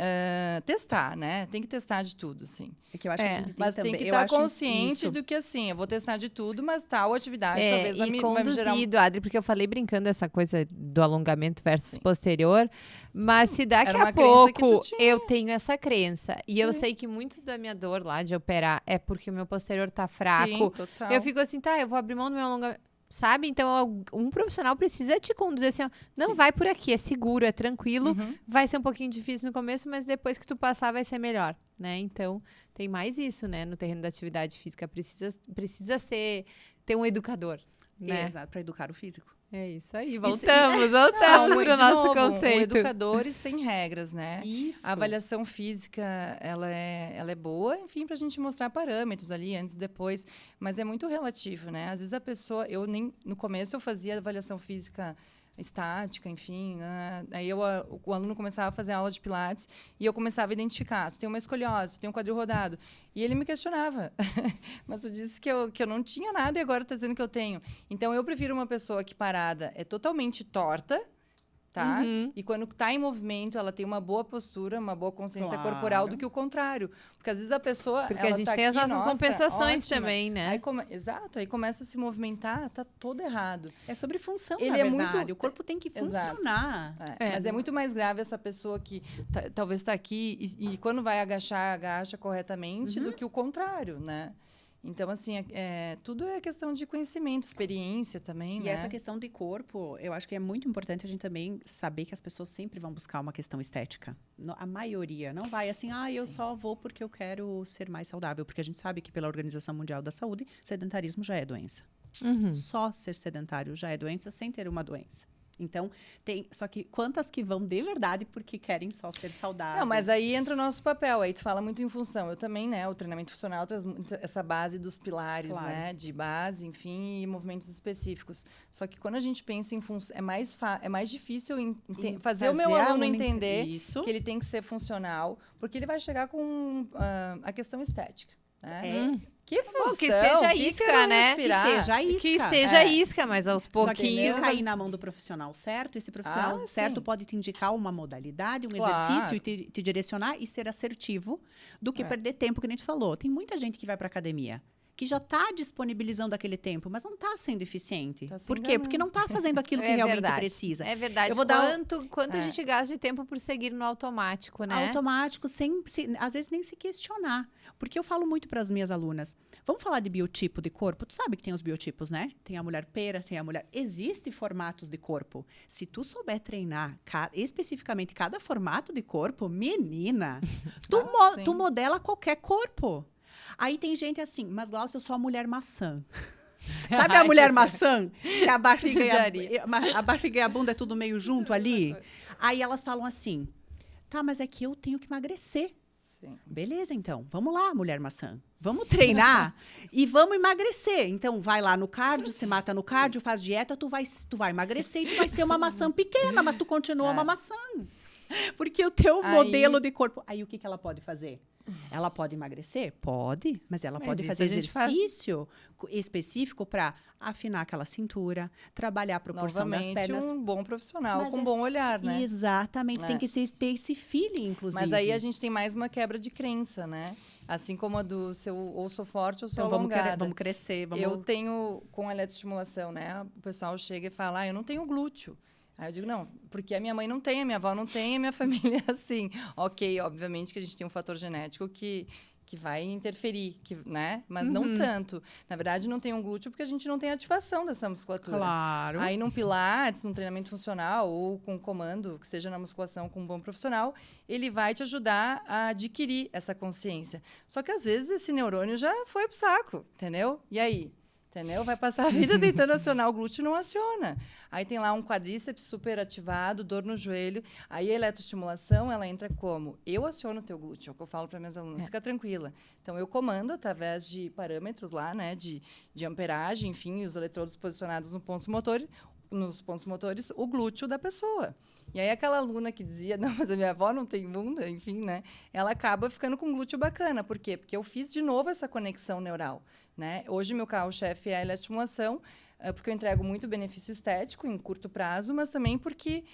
testar, né? Tem que testar de tudo, sim. É que eu acho que a gente mas tem que estar consciente do que, assim, eu vou testar de tudo, mas tal atividade talvez vai me gerar... Adri, porque eu falei brincando essa coisa do alongamento versus posterior, mas se daqui a pouco eu tenho essa crença e eu sei que muito da minha dor lá de operar é porque o meu posterior tá fraco, Sim, total. eu fico assim, eu vou abrir mão do meu alongamento, sabe? Então, um profissional precisa te conduzir assim, não vai por aqui, é seguro, é tranquilo, vai ser um pouquinho difícil no começo, mas depois que tu passar vai ser melhor, né? Então, tem mais isso, né? No terreno da atividade física, precisa ter um educador, né? Exato, para educar o físico. É isso aí, voltamos pro nosso conceito. Educadores sem regras, né? Isso. A avaliação física, ela é boa, enfim, pra gente mostrar parâmetros ali, antes e depois, mas é muito relativo, né? Às vezes a pessoa, no começo eu fazia avaliação física estática, enfim, né? Aí o aluno começava a fazer aula de pilates e eu começava a identificar, tu tem uma escoliose, tu tem um quadril rodado, e ele me questionava, mas tu disse que eu não tinha nada e agora tá dizendo que eu tenho. Então eu prefiro uma pessoa que parada é totalmente torta, tá? E quando tá em movimento, ela tem uma boa postura, uma boa consciência corporal, do que o contrário. Porque às vezes a pessoa... Porque a gente tem as nossas compensações também, né? Exato, aí começa a se movimentar, tá todo errado. É sobre função, Ele na é verdade. muito... O corpo tem que funcionar. Mas é muito mais grave essa pessoa que talvez está aqui e quando vai agachar, agacha corretamente, do que o contrário, né? Então, assim, tudo é questão de conhecimento, experiência também, E né? essa questão de corpo, eu acho que é muito importante a gente também saber que as pessoas sempre vão buscar uma questão estética. A maioria não vai assim, eu só vou porque eu quero ser mais saudável. Porque a gente sabe que pela Organização Mundial da Saúde, sedentarismo já é doença. Só ser sedentário já é doença sem ter uma doença. Então, só que quantas que vão de verdade porque querem só ser saudáveis? Não, mas aí entra o nosso papel, aí tu fala muito em função. Eu também, né, o treinamento funcional traz essa base dos pilares, Claro. né, de base, enfim, e movimentos específicos. Só que quando a gente pensa em função, é mais difícil fazer o meu aluno entender isso. que ele tem que ser funcional, porque ele vai chegar com a questão estética, né? Que função, que seja que isca, quero né? respirar. Que seja isca. Que seja isca, mas aos Só que pouquinhos. se cair na mão do profissional certo, esse profissional certo sim. pode te indicar uma modalidade, um Claro. exercício e te direcionar e ser assertivo do que perder tempo, que a gente falou. Tem muita gente que vai para academia que já está disponibilizando aquele tempo, mas não está sendo eficiente. Tá se Por quê? Porque não está fazendo aquilo que realmente verdade. precisa. É verdade. Eu vou Quanto a gente gasta de tempo por seguir no automático, né? Automático, às vezes nem se questionar. Porque eu falo muito para as minhas alunas, vamos falar de biotipo de corpo? Tu sabe que tem os biotipos, né? Tem a mulher pera, tem a mulher... Existem formatos de corpo. Se tu souber treinar especificamente cada formato de corpo, menina, tu modela qualquer corpo. Aí tem gente assim, mas Glaucia, eu sou a mulher maçã. Sabe a mulher maçã? Que a barriga, a barriga e a bunda é tudo meio junto ali? Aí elas falam assim, tá, mas é que eu tenho que emagrecer. Sim. Beleza, então. Vamos lá, mulher maçã. Vamos treinar e vamos emagrecer. Então, vai lá no cardio, se mata no cardio, faz dieta, tu vai emagrecer e tu vai ser uma maçã pequena, mas tu continua uma maçã. Porque o teu modelo de corpo... Aí, o que ela pode fazer? Ela pode emagrecer? Pode, mas ela pode fazer exercício específico para afinar aquela cintura, trabalhar a proporção das pernas. Um bom profissional com um bom olhar, né? Exatamente, tem que ter esse feeling, inclusive. Mas aí a gente tem mais uma quebra de crença, né? Assim como a do seu ou sou forte ou sou então, alongada. Vamos crescer. Eu tenho, com a eletroestimulação, né? O pessoal chega e fala, eu não tenho glúteo. Aí eu digo, não, porque a minha mãe não tem, a minha avó não tem, a minha família é assim. Ok, obviamente que a gente tem um fator genético que vai interferir, né? Mas não tanto. Na verdade, não tem um glúteo porque a gente não tem ativação dessa musculatura. Claro. Aí, num pilates, num treinamento funcional ou com comando, que seja na musculação com um bom profissional, ele vai te ajudar a adquirir essa consciência. Só que, às vezes, esse neurônio já foi pro saco, entendeu? E aí? Entendeu? Vai passar a vida tentando acionar o glúteo e não aciona. Aí tem lá um quadríceps super ativado, dor no joelho. Aí a eletroestimulação, ela entra como? Eu aciono o teu glúteo, é o que eu falo para minhas alunas. Fica tranquila. Então, eu comando através de parâmetros lá, né? De amperagem, enfim, os eletrodos posicionados nos pontos motores, o glúteo da pessoa. E aí, aquela aluna que dizia, não, mas a minha avó não tem bunda, enfim, né? Ela acaba ficando com um glúteo bacana. Por quê? Porque eu fiz de novo essa conexão neural, né? Hoje, meu carro-chefe é a eletroestimulação, porque eu entrego muito benefício estético em curto prazo, mas também porque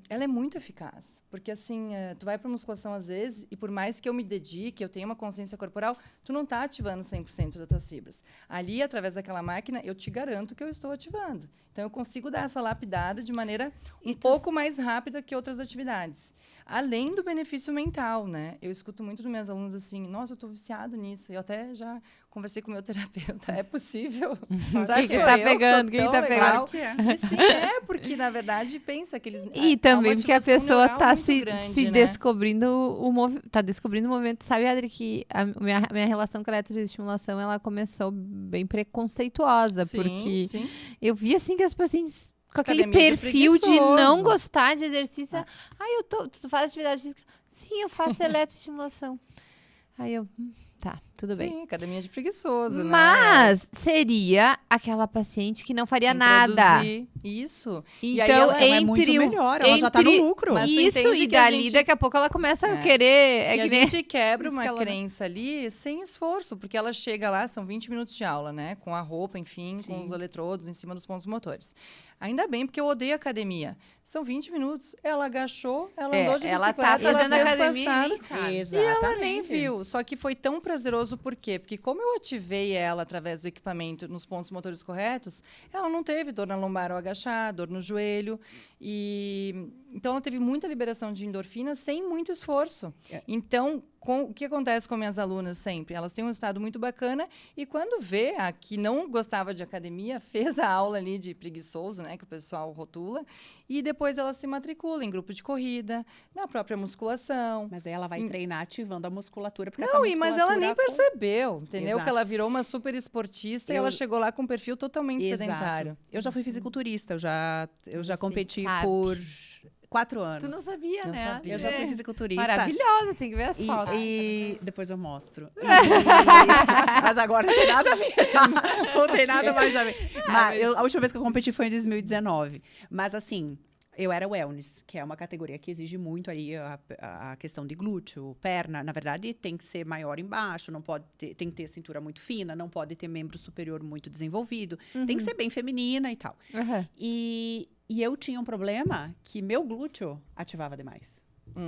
ela é muito eficaz. Porque, assim, tu vai para musculação às vezes, e por mais que eu me dedique, eu tenha uma consciência corporal, tu não está ativando 100% das tuas fibras. Ali, através daquela máquina, eu te garanto que eu estou ativando. Então, eu consigo dar essa lapidada de maneira um pouco mais rápida que outras atividades. Além do benefício mental, né? Eu escuto muito dos meus alunos assim, nossa, eu estou viciado nisso. Eu até já conversei com o meu terapeuta. É possível? Sabe que tá pegando? Quem tá pegando? Que é. E sim, porque, na verdade, pensa que eles... E também porque a pessoa tá descobrindo descobrindo o movimento. Sabe, Adri, que a minha relação com a eletroestimulação, ela começou bem preconceituosa. Porque eu vi, assim, que as pacientes... Com aquele perfil de não gostar de exercício. Tu faz atividade física? Sim, eu faço eletroestimulação. Aí eu... Tá, tudo bem. Sim, academia de preguiçoso, mas seria aquela paciente que não faria nada. Isso. Então, e aí ela é muito melhor, ela já tá no lucro. Mas isso, e dali, daqui a pouco ela começa a querer... E a gente quebra uma crença ali sem esforço, porque ela chega lá, são 20 minutos de aula, né? Com a roupa, enfim, com os eletrodos em cima dos pontos motores. Ainda bem, porque eu odeio academia. São 20 minutos, ela agachou, ela andou de bicicleta. Ela tá fazendo academia e nem sabe. E ela nem viu. Só que foi tão prazeroso, por quê? Porque como eu ativei ela através do equipamento nos pontos motores corretos, ela não teve dor na lombar ao agachar, dor no joelho. Então, ela teve muita liberação de endorfina sem muito esforço. Então, o que acontece com minhas alunas sempre? Elas têm um resultado muito bacana e quando vê a que não gostava de academia, fez a aula ali de preguiçoso, né, que o pessoal rotula, e depois ela se matricula em grupo de corrida, na própria musculação. Mas aí ela vai treinar ativando a musculatura, porque Não, essa mas ela nem musculatura percebeu, entendeu? Exato. Que ela virou uma super esportista e ela chegou lá com um perfil totalmente sedentário. Eu já fui fisiculturista, eu já Sim, competi sabe. por 4 anos. Tu não sabia, Não né? sabia. Eu já fui fisiculturista. Maravilhosa, tem que ver as fotos. E depois eu mostro. Mas agora não tem nada a ver. Não tem nada mais a ver. Mas a última vez que eu competi foi em 2019. Mas assim, eu era wellness, que é uma categoria que exige muito aí a questão de glúteo, perna. Na verdade, tem que ser maior embaixo, não pode tem que ter cintura muito fina, não pode ter membro superior muito desenvolvido. Tem que ser bem feminina e tal. Uhum. E eu tinha um problema que meu glúteo ativava demais.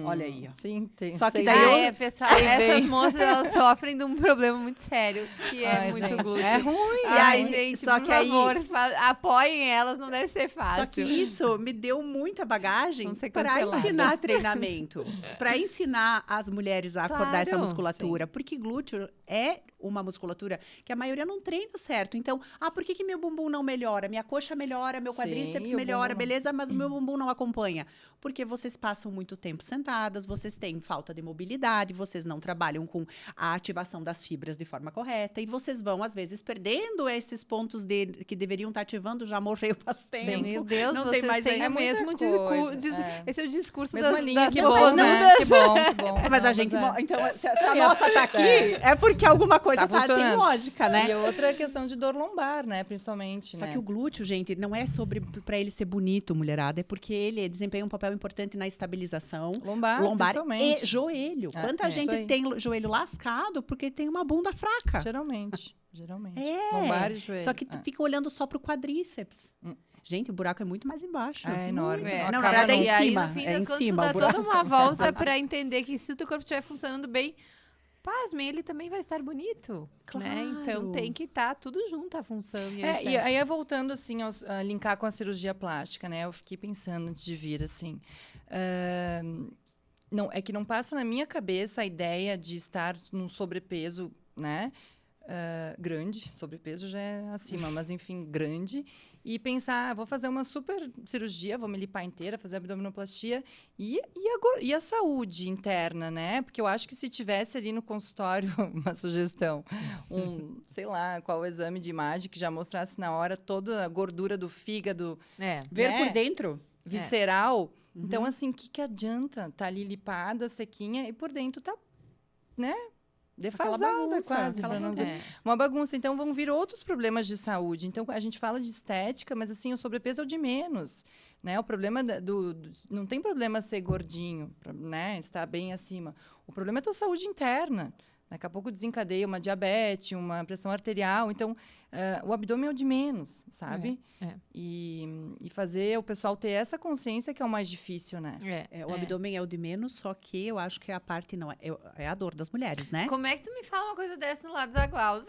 Olha aí, ó. Sim, tem. Só que sei daí bem. pessoal, sei essas bem. moças, elas sofrem de um problema muito sério, que é Ai, muito gente, glúteo. é ruim. E Ai, aí, gente, só por que aí- favor, apoiem elas, não deve ser fácil. Só que isso me deu muita bagagem Vamos ser para canceladas. ensinar treinamento, para ensinar as mulheres a acordar essa Claro, musculatura, porque glúteo é uma musculatura que a maioria não treina certo. Então, por que meu bumbum não melhora? Minha coxa melhora, meu Sim, quadríceps o melhora, bumbum não. beleza, mas o meu bumbum não acompanha. Porque vocês passam muito tempo sentadas, vocês têm falta de mobilidade, vocês não trabalham com a ativação das fibras de forma correta e vocês vão, às vezes, perdendo esses pontos que deveriam estar ativando, já morreu faz tempo. Meu Deus, não vocês tem mais têm aí. o mesmo muita discurso. coisa, é. Esse é o discurso Mesma das, linha, das que popozudas. bom, né? Que bom, que bom. Mas a Não, gente. é. Então, se a nossa tá aqui, é porque alguma coisa Tá tem funcionando. lógica, né? E outra é questão de dor lombar, né? Principalmente, Só né? que o glúteo, gente, não é sobre para ele ser bonito, mulherada, é porque ele desempenha um papel importante na estabilização Lombar, principalmente. e joelho. Quanta isso gente aí. tem joelho lascado porque tem uma bunda fraca. Geralmente. É. Lombar e joelho. Só que tu fica olhando só pro quadríceps. Gente, o buraco é muito mais embaixo. É enorme. É, Não, Acaba na verdade é em e aí, cima, no fim é das em contas, cima, tu o dá toda buraco. uma volta pra entender que se o teu corpo estiver funcionando bem, pasmem, ele também vai estar bonito. Né? Então Claro. tem que estar tudo junto a função. E E aí, voltando, assim, a linkar com a cirurgia plástica, né? Eu fiquei pensando antes de vir, assim. Não, é que não passa na minha cabeça a ideia de estar num sobrepeso, né? Grande, sobrepeso já é acima, mas enfim, grande. E pensar, vou fazer uma super cirurgia, vou me limpar inteira, fazer abdominoplastia. E a saúde interna, né? Porque eu acho que se tivesse ali no consultório uma sugestão, sei lá, qual o exame de imagem que já mostrasse na hora toda a gordura do fígado Ver né? por dentro. visceral. Então, assim, o que adianta? Tá ali lipada, sequinha, e por dentro tá, né? Defasada bagunça, quase, aquela pra não dizer. É. Uma bagunça. Então, vão vir outros problemas de saúde. Então, a gente fala de estética, mas, assim, o sobrepeso é o de menos, né? O problema não tem problema ser gordinho, né? Estar bem acima. O problema é a tua saúde interna. Daqui a pouco desencadeia uma diabetes, uma pressão arterial. Então, o abdômen é o de menos, sabe? E fazer o pessoal ter essa consciência que é o mais difícil, né? O abdômen é o de menos, só que eu acho que a parte não é a dor das mulheres, né? Como é que tu me fala uma coisa dessa no lado da Glaucia?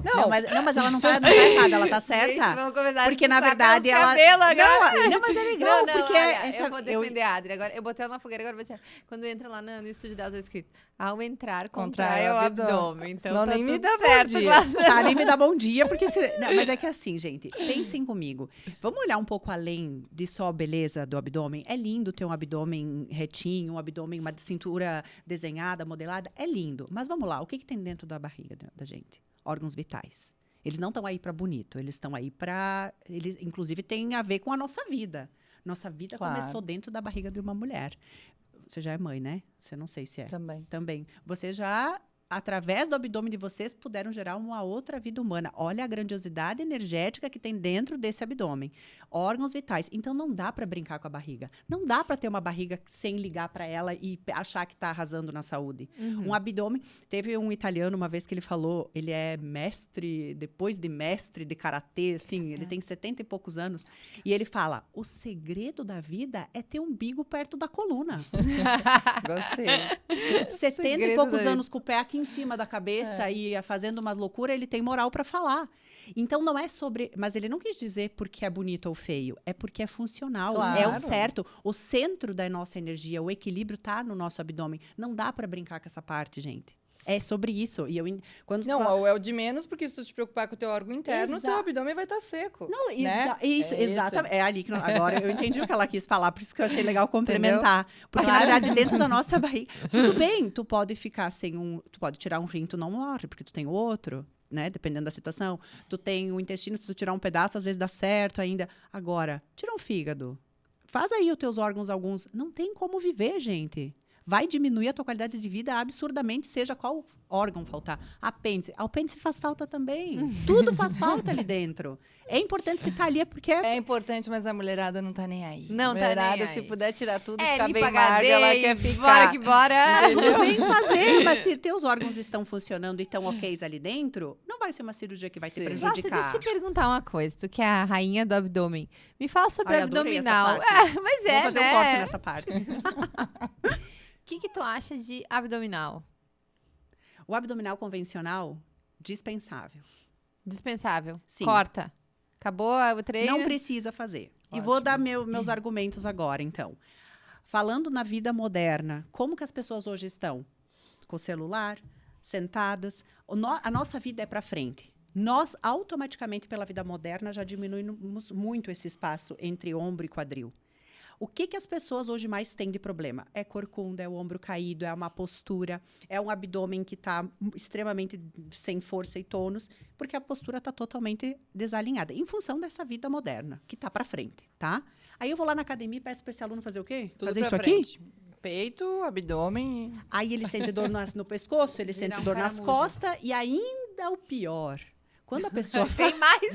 Não, mas ela não tá errada, ela tá Gente, certa. vamos começar Porque, a na puxar verdade, pelos ela... cabelos agora. Não, mas é legal, Não, porque... olha, eu vou defender a Adri. Agora, eu botei ela na fogueira, agora vou tirar. Quando entra lá no estúdio dela, tá escrito, ao entrar, contrai o abdômen. Então, Não, tá nem me tudo dá bom certo, dia. Glaucia. Tá, nem me dá bom dia, porque... Não, mas é que assim, gente, pensem comigo. Vamos olhar um pouco além de só a beleza do abdômen. É lindo ter um abdômen retinho, um abdômen, uma cintura desenhada, modelada. É lindo. Mas vamos lá, o que tem dentro da barriga da gente? Órgãos vitais. Eles não estão aí para bonito, eles estão aí para... Eles, inclusive, têm a ver com a nossa vida. Nossa vida começou dentro da barriga de uma mulher. Você já é mãe, né? Você não sei se é. Também. Você já, através do abdômen de vocês, puderam gerar uma outra vida humana. Olha a grandiosidade energética que tem dentro desse abdômen. Órgãos vitais. Então, não dá para brincar com a barriga. Não dá para ter uma barriga sem ligar para ela e achar que está arrasando na saúde. Um abdômen... Teve um italiano uma vez que ele falou, ele é mestre, depois de mestre de karatê, assim, ele tem 70 e poucos anos. E ele fala, o segredo da vida é ter um umbigo perto da coluna. Gostei. 70 e Segredo poucos da anos com o pé aqui em em cima da cabeça e fazendo umas loucuras, ele tem moral para falar. Então, não é sobre... Mas ele não quis dizer porque é bonito ou feio. É porque é funcional. Claro. É o certo. O centro da nossa energia, o equilíbrio tá no nosso abdômen. Não dá para brincar com essa parte, gente. É sobre isso. E quando Não, ou é o de menos, porque se tu te preocupar com o teu órgão interno, o teu abdômen vai estar seco. Não, né? Exatamente. É ali que agora eu entendi o que ela quis falar, por isso que eu achei legal complementar. Porque, na verdade, dentro da nossa barriga, tudo bem, tu pode ficar sem tu pode tirar um rim, tu não morre, porque tu tem outro, né? Dependendo da situação. Tu tem o intestino, se tu tirar um pedaço, às vezes dá certo ainda. Agora, tira um fígado. Faz aí os teus órgãos, alguns. Não tem como viver, gente. Vai diminuir a tua qualidade de vida absurdamente, seja qual órgão faltar. Apêndice. Apêndice faz falta também. Tudo faz falta ali dentro. É importante se tá ali, é porque... É importante, mas a mulherada não tá nem aí. Não tá nem aí. Se puder tirar tudo, ficar limpa bem magra, ela quer ficar. Bora que bora. Tudo bem fazer, mas se teus órgãos estão funcionando e estão ok ali dentro, não vai ser uma cirurgia que vai te prejudicar. Nossa, deixa eu te perguntar uma coisa. Tu que é a rainha do abdômen. Me fala sobre abdominal. Mas Vamos fazer um corte nessa parte. O que tu acha de abdominal? O abdominal convencional, dispensável. Dispensável. Sim. Corta. Acabou o treino? Não precisa fazer. Ótimo. E vou dar meus argumentos agora, então. Falando na vida moderna, como que as pessoas hoje estão? Com o celular, sentadas. A nossa vida é para frente. Nós, automaticamente, pela vida moderna, já diminuímos muito esse espaço entre ombro e quadril. O que as pessoas hoje mais têm de problema? É corcunda, é o ombro caído, é uma postura, é um abdômen que está extremamente sem força e tônus, porque a postura está totalmente desalinhada, em função dessa vida moderna, que está para frente, tá? Aí eu vou lá na academia e peço para esse aluno fazer o quê? Tudo fazer isso frente. aqui? Peito, abdômen. Aí ele sente dor no pescoço, ele sente dor nas costas, e ainda o pior... Quando a pessoa...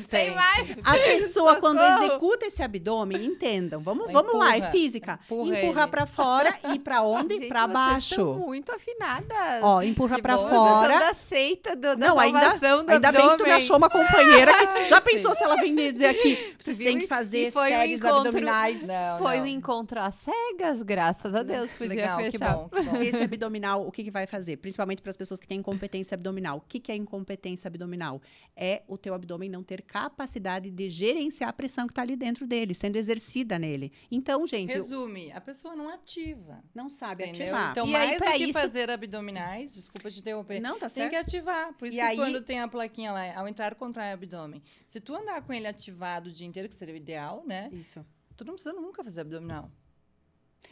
Tem mais. A pessoa, quando executa esse abdômen, entendam, vamos lá, é física. Empurra para fora e para onde? Para baixo. Vocês estão muito afinadas. Ó, empurra para Vocês fora. são da seita da Não, salvação do ainda abdômen. bem que tu me achou uma companheira. Já pensou se ela vem dizer aqui, vocês Tu têm viu? que fazer E foi séries encontro- abdominais. Foi um encontro às cegas, graças a Deus, podia Legal, fechar. que bom. Esse abdominal, o que vai fazer? Principalmente para as pessoas que têm incompetência abdominal. O que é incompetência abdominal? É o teu abdômen não ter capacidade de gerenciar a pressão que está ali dentro dele, sendo exercida nele. Então, gente... Resume, a pessoa não ativa. Não sabe Entendeu? ativar. Então, E aí, mais pra do que isso- fazer abdominais, desculpa te interromper, Não, tá tem certo. que ativar. Por isso E que aí- quando tem a plaquinha lá, ao entrar, contrai o abdômen. Se tu andar com ele ativado o dia inteiro, que seria o ideal, né? Isso. Tu não precisa nunca fazer abdominal.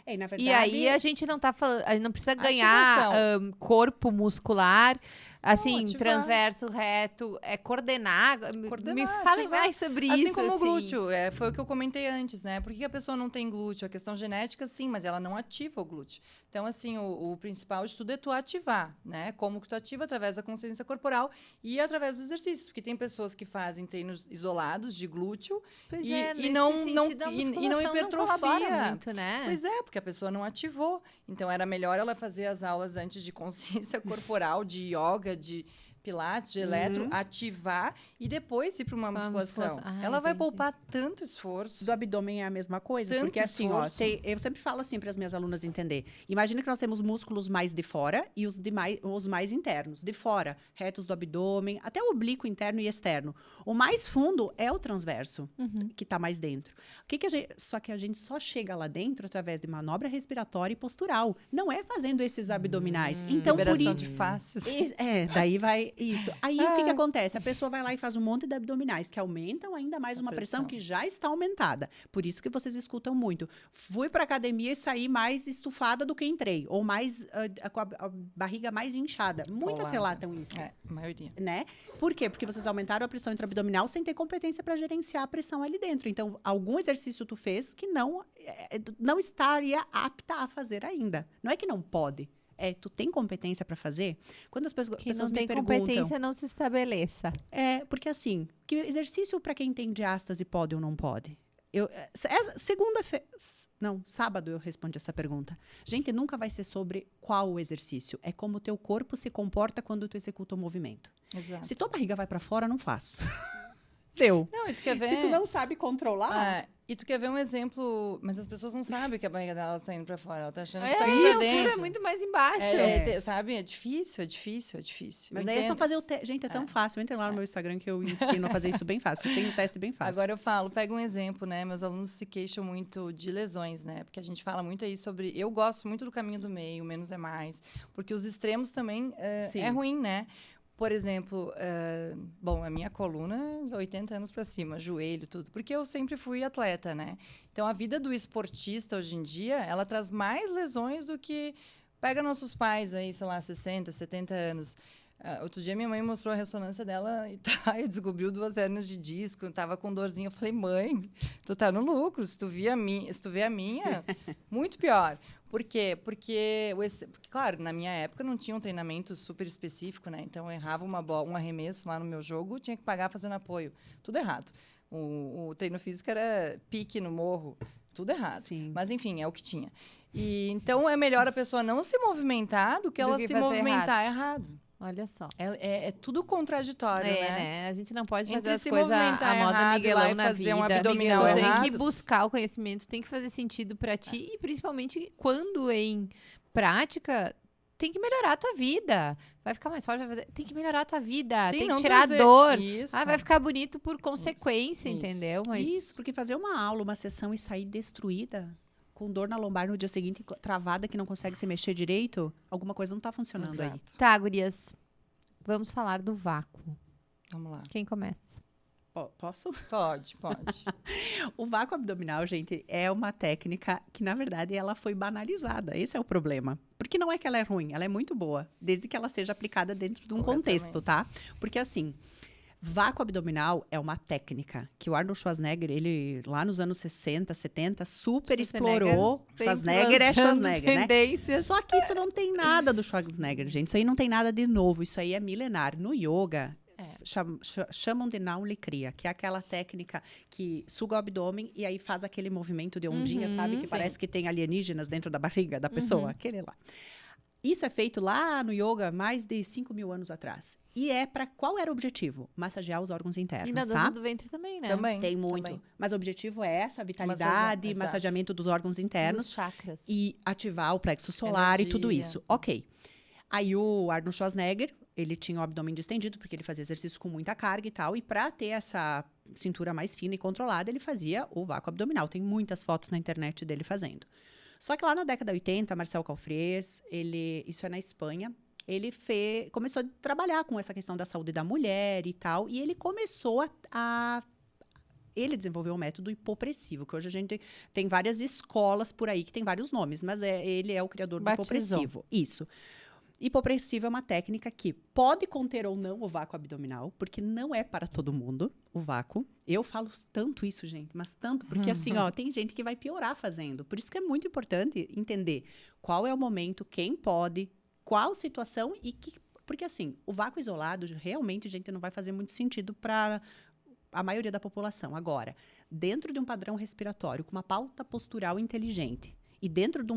E, na verdade... E aí a gente não tá falando, a gente não precisa ganhar corpo muscular, assim, ativar. transverso, reto, é coordenar. Me falem ativar. mais sobre Assim isso. como o assim. glúteo, foi o que eu comentei antes, né? Por que a pessoa não tem glúteo? A questão genética, sim, mas ela não ativa o glúteo. Então, assim, o principal de tudo é tu ativar, né? Como que tu ativa? Através da consciência corporal e através dos exercícios. Porque tem pessoas que fazem treinos isolados de glúteo Pois e- é, e nesse não- sentido, não- a e não musculação hipertrofia. colabora muito, né? Pois é, porque a pessoa não ativou. Então, era melhor ela fazer as aulas antes de consciência corporal, de yoga, de pilates, de eletro, ativar e depois ir para uma musculação. Ela vai entendi. poupar tanto esforço. Do abdômen é a mesma coisa, Tanto porque assim, ó, esforço. eu sempre falo assim para as minhas alunas entender. Imagina que nós temos músculos mais de fora e os mais internos. De fora, retos do abdômen, até o oblíquo interno e externo. O mais fundo é o transverso, que está mais dentro. Só que a gente só chega lá dentro através de manobra respiratória e postural. Não é fazendo esses abdominais. Então, por Liberação isso... de faces. Daí vai isso. Aí o que acontece? A pessoa vai lá e faz um monte de abdominais que aumentam ainda mais uma pressão que já está aumentada. Por isso que vocês escutam muito. Fui para academia e saí mais estufada do que entrei, ou mais com a barriga mais inchada. Muitas Colada. relatam isso. É, a maioria. Né? Por quê? Porque vocês aumentaram a pressão intraabdominal sem ter competência para gerenciar a pressão ali dentro. Então, algum exercício tu fez que não estaria apta a fazer ainda. Não é que não pode. Tu tem competência para fazer? Quando as pessoas Quem não me tem perguntam... competência não se estabeleça. Porque assim, que exercício para quem tem diástase pode ou não pode? Sábado eu respondi essa pergunta. Gente, nunca vai ser sobre qual o exercício. É como o teu corpo se comporta quando tu executa o movimento. Exato. Se tua barriga vai para fora, não faz. Deu. Não, e tu quer ver? Se tu não sabe controlar... E tu quer ver um exemplo, mas as pessoas não sabem que a barriga delas tá indo pra fora, ela tá achando que É, tá indo pra isso, dentro. é muito mais embaixo. Sabe? É difícil. Mas Eu daí é só entendo. fazer o teste. Gente, é tão fácil. Entra lá no meu Instagram que eu ensino a fazer isso bem fácil. Tem um teste bem fácil. Agora eu falo, pega um exemplo, né? Meus alunos se queixam muito de lesões, né? Porque a gente fala muito aí sobre... Eu gosto muito do caminho do meio, menos é mais. Porque os extremos também Sim. é ruim, né? Por exemplo, bom, a minha coluna, 80 anos para cima, joelho, tudo. Porque eu sempre fui atleta, né? Então, a vida do esportista, hoje em dia, ela traz mais lesões do que... Pega nossos pais aí, sei lá, 60, 70 anos. Outro dia, minha mãe mostrou a ressonância dela e descobriu 2 hérnias de disco. Tava com dorzinha. Eu falei, mãe, tu tá no lucro. Se tu vê a minha, muito pior. Por quê? Porque, claro, na minha época não tinha um treinamento super específico, né? Então, eu errava um arremesso lá no meu jogo, tinha que pagar fazendo apoio. Tudo errado. O treino físico era pique no morro. Tudo errado. Sim. Mas, enfim, é o que tinha. E, então, é melhor a pessoa não se movimentar do que ela se fazer movimentar errado. Olha só. É tudo contraditório, né? A gente não pode fazer Entre as se coisas movimentar a moda errado Miguelão lá e na fazer vida. um abdominal Tu tem errado. que buscar o conhecimento, tem que fazer sentido pra ti e principalmente quando em prática tem que melhorar a tua vida. Vai ficar mais forte, tem que melhorar a tua vida, Sim, tem não que tirar trazer- a dor. Isso. Vai ficar bonito por consequência, Isso. entendeu? Mas Isso, porque fazer uma aula, uma sessão e sair destruída, com dor na lombar no dia seguinte, travada, que não consegue se mexer direito, alguma coisa não tá funcionando aí. Exato. Tá, gurias. Vamos falar do vácuo. Vamos lá. Quem começa? Posso? Pode. O vácuo abdominal, gente, é uma técnica que, na verdade, ela foi banalizada. Esse é o problema. Porque não é que ela é ruim, ela é muito boa, desde que ela seja aplicada dentro de um contexto, tá? Porque, assim, vácuo abdominal é uma técnica que o Arnold Schwarzenegger, ele, lá nos anos 60, 70, super explorou. Schwarzenegger é Schwarzenegger, né? Tendências. Só que isso não tem nada do Schwarzenegger, gente. Isso aí não tem nada de novo. Isso aí é milenar. No yoga, chamam de Naulikriya, que é aquela técnica que suga o abdômen e aí faz aquele movimento de ondinha, sabe? Que sim. parece que tem alienígenas dentro da barriga da pessoa. Aquele lá. Isso é feito lá no yoga mais de 5.000 anos atrás. E qual era o objetivo? Massagear os órgãos internos, E na tá? dança do ventre também, né? Também. Tem muito. Também. Mas o objetivo é essa, vitalidade, Exato. massageamento dos órgãos internos Dos chakras. e ativar o plexo solar e tudo Energia. isso. Ok. Aí o Arnold Schwarzenegger, ele tinha o abdômen distendido, porque ele fazia exercício com muita carga e tal. E para ter essa cintura mais fina e controlada, ele fazia o vácuo abdominal. Tem muitas fotos na internet dele fazendo. Só que lá na década de 80, Marcel Calfrés, isso é na Espanha, ele começou a trabalhar com essa questão da saúde da mulher e tal. E ele começou ele desenvolveu o método hipopressivo, que hoje a gente tem várias escolas por aí que tem vários nomes, mas ele é o criador do Batizou. hipopressivo. Isso. Hipopressivo é uma técnica que pode conter ou não o vácuo abdominal, porque não é para todo mundo o vácuo. Eu falo tanto isso, gente, mas tanto, porque assim, ó, tem gente que vai piorar fazendo. Por isso que é muito importante entender qual é o momento, quem pode, qual situação porque assim, o vácuo isolado realmente, gente, não vai fazer muito sentido para a maioria da população. Agora, dentro de um padrão respiratório, com uma pauta postural inteligente e dentro de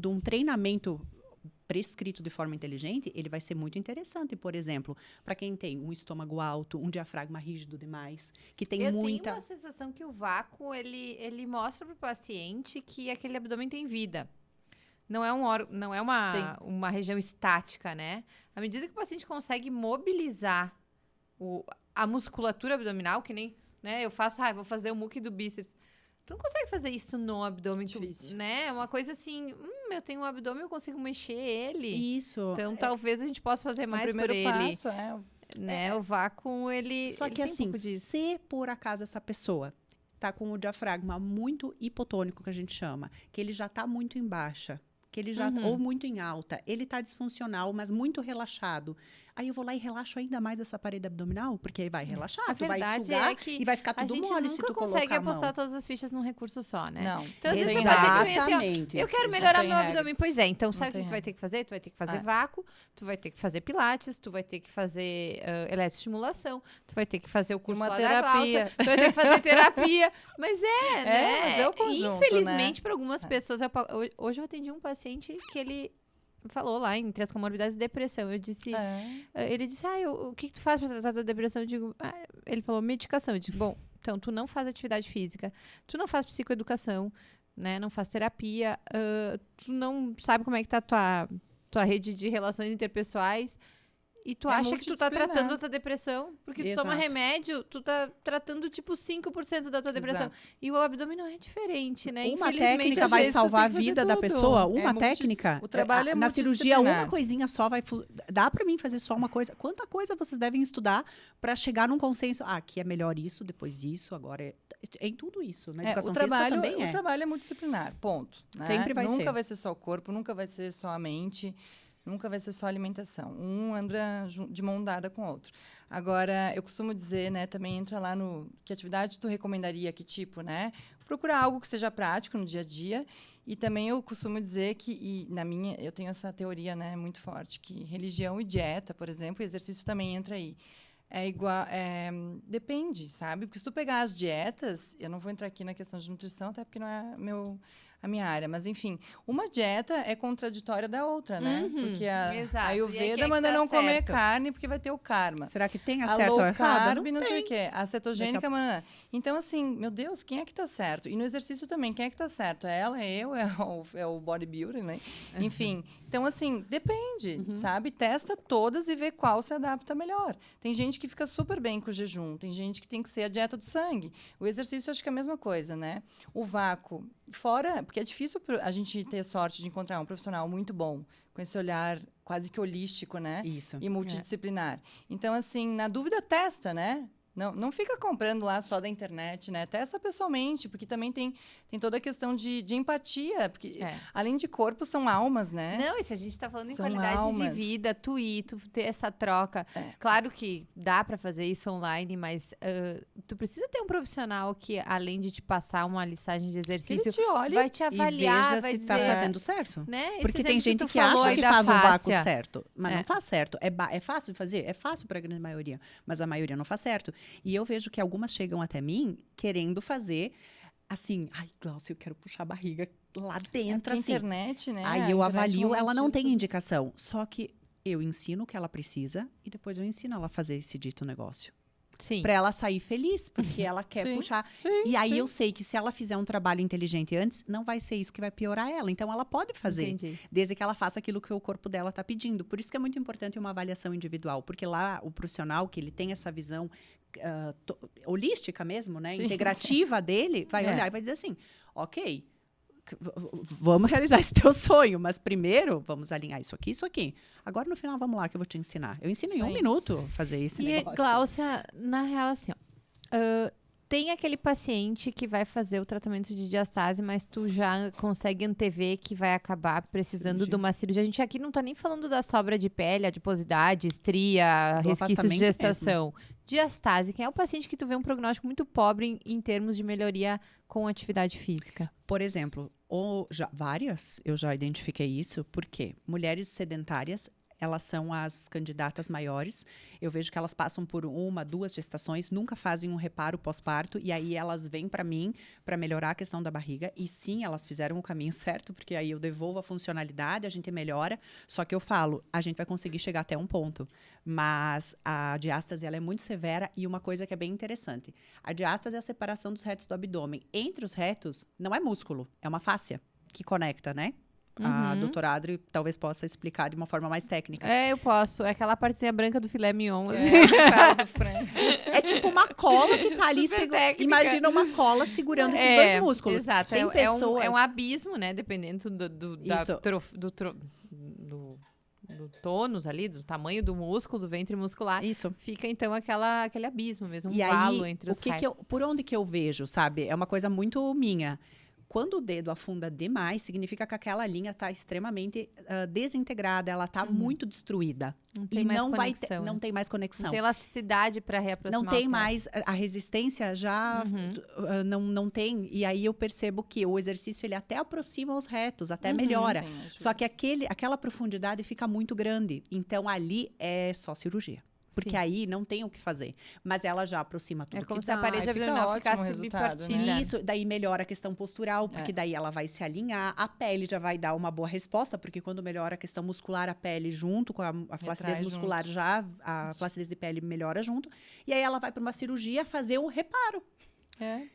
um treinamento prescrito de forma inteligente, ele vai ser muito interessante, por exemplo, para quem tem um estômago alto, um diafragma rígido demais, que tem Eu muita... tenho uma sensação que o vácuo, ele mostra pro paciente que aquele abdômen tem vida. Não é uma região estática, né? À medida que o paciente consegue mobilizar a musculatura abdominal, que nem, né, eu faço, vou fazer o muque do bíceps. Tu não consegue fazer isso no abdômen, Difícil. né? É uma coisa assim, eu tenho um abdômen, eu consigo mexer ele. Isso. Então, talvez a gente possa fazer mais O primeiro por ele. passo Né? O vácuo, ele Só que ele tem um assim, pouco disso. se por acaso essa pessoa tá com o diafragma muito hipotônico, que a gente chama, que ele já tá muito em baixa, que ele já ou muito em alta, ele tá disfuncional, mas muito relaxado. Aí eu vou lá e relaxo ainda mais essa parede abdominal, porque aí vai relaxar, A tu vai verdade sugar é que e vai ficar A tudo gente mole se nunca tu consegue colocar a mão. apostar todas as fichas num recurso só, né? Não. Então, às vezes o Exatamente. paciente vem assim, ó, Exatamente. eu quero Não melhorar tem meu regra. abdômen. Pois é, então sabe o que tem tu vai ter que fazer? Tu vai ter que fazer É. vácuo, tu vai ter que fazer pilates, tu vai ter que fazer eletroestimulação, tu vai ter que fazer o curso uma lá terapia. da Glaucia, tu vai ter que fazer terapia. Mas né? mas é o conjunto, Infelizmente, né? para algumas pessoas... Hoje eu atendi um paciente que ele falou lá entre as comorbidades depressão. Eu disse... Ele disse, o que tu faz pra tratar da depressão? Eu digo, ele falou, medicação. Eu digo, bom, Então, tu não faz atividade física, tu não faz psicoeducação, né? Não faz terapia, tu não sabe como é que tá tua rede de relações interpessoais. E tu acha que tu tá tratando a tua depressão, porque tu toma remédio, tu tá tratando, tipo, 5% da tua depressão. Exato. E o abdômen é diferente, né? Uma Infelizmente, técnica às vai vezes, tu salvar a tem que fazer vida da tudo. pessoa? Uma técnica? O trabalho é na cirurgia, uma multidisciplinar. coisinha só vai... Dá pra mim fazer só uma coisa? Quanta coisa vocês devem estudar pra chegar num consenso? Ah, aqui é melhor isso, depois isso, agora é em tudo isso. Na educação física também o trabalho é multidisciplinar, ponto. Né? Sempre vai ser. Nunca vai ser só o corpo, nunca vai ser só a mente, nunca vai ser só a alimentação. Um anda de mão dada com o outro. Agora, eu costumo dizer, né, também entra lá no... Que atividade tu recomendaria, que tipo, né? Procurar algo que seja prático no dia a dia. E também eu costumo dizer que, eu tenho essa teoria, né, muito forte, que religião e dieta, por exemplo, exercício também entra aí. É igual, depende, sabe? Porque se tu pegar as dietas, eu não vou entrar aqui na questão de nutrição, até porque não é a minha área, mas enfim, uma dieta é contraditória da outra, né? Porque a Ayurveda manda não comer carne porque vai ter o karma. Será que tem a low certo ou errado? carb, não sei o quê. A cetogênica, manda. Então, assim, meu Deus, quem é que tá certo? E no exercício também, quem é que tá certo? É ela, é eu, é o bodybuilder, né? Enfim, então, assim, depende, sabe? Testa todas e vê qual se adapta melhor. Tem gente que fica super bem com o jejum, tem gente que tem que ser a dieta do sangue. O exercício, eu acho que é a mesma coisa, né? O vácuo, fora... Porque é difícil a gente ter sorte de encontrar um profissional muito bom, com esse olhar quase que holístico, né? Isso. E multidisciplinar. Então, assim, na dúvida, testa, né? Não fica comprando lá só da internet, né? Testa pessoalmente, porque também tem toda a questão de empatia. Porque, além de corpo, são almas, né? Não, e se a gente tá falando em São qualidade de almas. vida, tu ter essa troca. Claro que dá pra fazer isso online, mas tu precisa ter um profissional que, além de te passar uma listagem de Que ele exercício, te olhe vai te E avaliar, veja vai se dizer... tá fazendo certo. Né? Esse Porque tem exemplo gente tu que falou acha aí que da faz um vácuo fáscia. certo, mas não faz certo. É fácil de fazer? É fácil para a grande maioria, mas a maioria não faz certo. E eu vejo que algumas chegam até mim querendo fazer assim, ai, Glaucia, eu quero puxar a barriga lá dentro, Entra assim. internet, né? Aí A eu internet avalio, ela não romantiza tem tudo isso. indicação. Só que eu ensino o que ela precisa e depois eu ensino ela a fazer esse dito negócio. Sim. Pra ela sair feliz, porque ela quer Sim, puxar. sim, E aí sim. eu sei que se ela fizer um trabalho inteligente antes, não vai ser isso que vai piorar ela. Então ela pode fazer, Entendi. desde que ela faça aquilo que o corpo dela está pedindo. Por isso que é muito importante uma avaliação individual, porque lá o profissional que ele tem essa visão holística mesmo, né, Sim. integrativa dele, vai olhar e vai dizer assim, ok, vamos realizar esse teu sonho, mas primeiro vamos alinhar isso aqui. Agora no final vamos lá que eu vou te ensinar. Eu ensino em Isso 1 aí. minuto fazer esse E, negócio. Glaucia, na real, assim, ó, tem aquele paciente que vai fazer o tratamento de diastase, mas tu já consegue antever que vai acabar precisando Cirurgia. de uma cirurgia. A gente aqui não tá nem falando da sobra de pele, adiposidade, estria, Do resquícios de afastamento gestação. Diastase, quem é o paciente que tu vê um prognóstico muito pobre em termos de melhoria com atividade física? Por exemplo, várias, eu já identifiquei isso, porque mulheres sedentárias, elas são as candidatas maiores. Eu vejo que elas passam por 1, 2 gestações, nunca fazem um reparo pós-parto, e aí elas vêm para mim para melhorar a questão da barriga. E sim, elas fizeram o caminho certo, porque aí eu devolvo a funcionalidade, a gente melhora. Só que eu falo, a gente vai conseguir chegar até um ponto. Mas a diástase, ela é muito severa, e uma coisa que é bem interessante. A diástase é a separação dos retos do abdômen. Entre os retos, não é músculo, é uma fáscia que conecta, né? A doutora Adri talvez possa explicar de uma forma mais técnica. Eu posso. É aquela partezinha branca do filé mignon. assim. Cara do frango. É tipo uma cola que tá ali. Super técnica. Imagina uma cola segurando esses dois músculos. Exato. Tem pessoas... é um abismo, né? Dependendo Isso. do tônus ali, do tamanho do músculo, do ventre muscular. Isso. Fica, então, aquele abismo mesmo, um E valo aí, entre os por onde que eu vejo, sabe? É uma coisa muito minha. Quando o dedo afunda demais, significa que aquela linha está extremamente desintegrada, ela está muito destruída. Não tem E mais não conexão, não tem mais conexão. Não tem elasticidade para reaproximar. Não tem os mais, a resistência já não tem. E aí eu percebo que o exercício, ele até aproxima os retos, até melhora. Sim, acho. Só que aquela profundidade fica muito grande. Então, ali é só cirurgia. Porque Sim. aí não tem o que fazer. Mas ela já aproxima tudo É como que se a dá. parede fica abdominal ótimo o ficasse resultado, né? bipartida. Isso, daí melhora a questão postural, porque daí ela vai se alinhar, a pele já vai dar uma boa resposta, porque quando melhora a questão muscular, a pele junto com a flacidez Retrai muscular a flacidez de pele melhora junto, e aí ela vai para uma cirurgia fazer o reparo.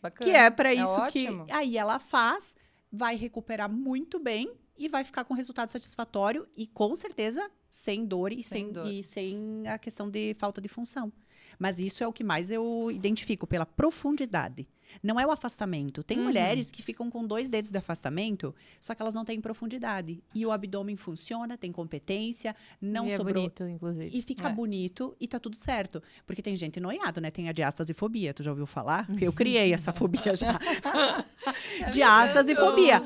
Bacana. Que é para isso que ótimo. aí ela faz, vai recuperar muito bem e vai ficar com resultado satisfatório e com certeza sem dor e sem a questão de falta de função. Mas isso é o que mais eu identifico pela profundidade. Não é o afastamento. Tem mulheres que ficam com 2 dedos de afastamento, só que elas não têm profundidade. E o abdômen funciona, tem competência, não E sobrou. é bonito, inclusive. E fica bonito e tá tudo certo. Porque tem gente noiado, né? Tem a diastasifobia. Tu já ouviu falar? Eu criei essa fobia já. Diastasifobia.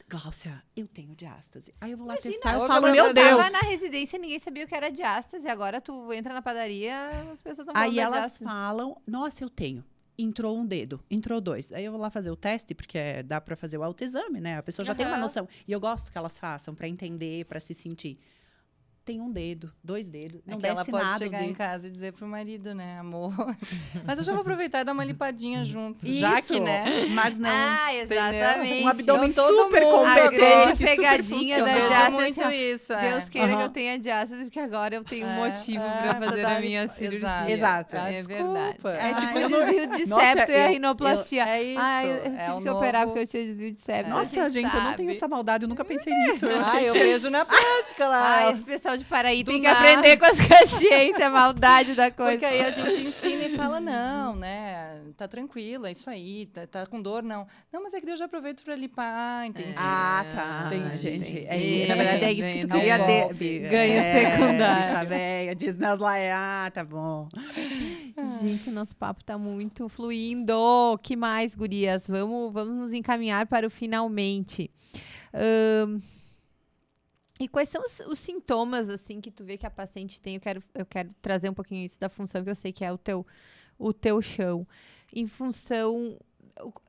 Gláucia, eu tenho diástase. Aí eu vou lá testar e hoje falo, eu meu Deus. Tava na residência, ninguém sabia o que era diástase. Agora tu entra na padaria, as pessoas estão falando Aí da elas diástase. falam, nossa, eu tenho. Entrou 1 dedo, entrou 2. Aí eu vou lá fazer o teste, porque dá pra fazer o autoexame, né? A pessoa já tem uma noção. E eu gosto que elas façam pra entender, pra se sentir. Tem 1 dedo, 2 dedos, não que ela desce pode nada. chegar em casa e dizer pro marido, né, amor. Mas eu já vou aproveitar e dar uma limpadinha junto. Isso, Já que, né? mas não. Ah, exatamente. Um abdômen Então, todo super mundo- A grande competente, super pegadinha da Eu funcional. diástase. vejo muito assim, ó, isso. Deus queira que Aham. eu tenha diástase, porque agora eu tenho um motivo pra pra fazer dar a minha cirurgia. Exato. Ah, É desculpa. verdade. É Ah, tipo eu o não- desvio de Nossa, septo e a eu- rinoplastia. É isso. Ah, eu tive o que operar novo- porque eu tinha desvio de septo. Nossa, gente, eu não tenho essa maldade, eu nunca pensei nisso. Eu Ah, achei eu que... vejo na prática lá. Ah, esse pessoal de Paraí Do tem que nada. aprender com as caxienses, a maldade da coisa. Porque aí a gente ensina e fala, não, né? Tá tranquilo, é isso aí. Tá com dor, não. Não, mas é que eu já aproveito pra limpar, entendi. Ah, tá. Entendi. Entendi. Na verdade, é isso que tu Não queria volta. Ganho secundário. Bicha véia, diz nas lá, ah, tá bom. Gente, nosso papo tá muito fluindo. Que mais, gurias? Vamos nos encaminhar para o finalmente. E quais são os sintomas, assim, que tu vê que a paciente tem? Eu quero trazer um pouquinho isso da função, que eu sei que é o teu chão. Em função...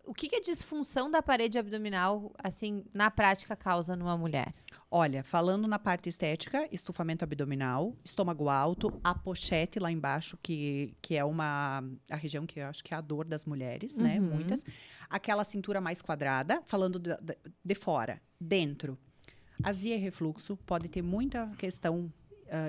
O que a disfunção da parede abdominal, assim, na prática, causa numa mulher? Olha, falando na parte estética, estufamento abdominal, estômago alto, a pochete lá embaixo, que é a região que eu acho que é a dor das mulheres, né? Uhum. Muitas. Aquela cintura mais quadrada, falando de fora. Dentro, azia e refluxo, pode ter muita questão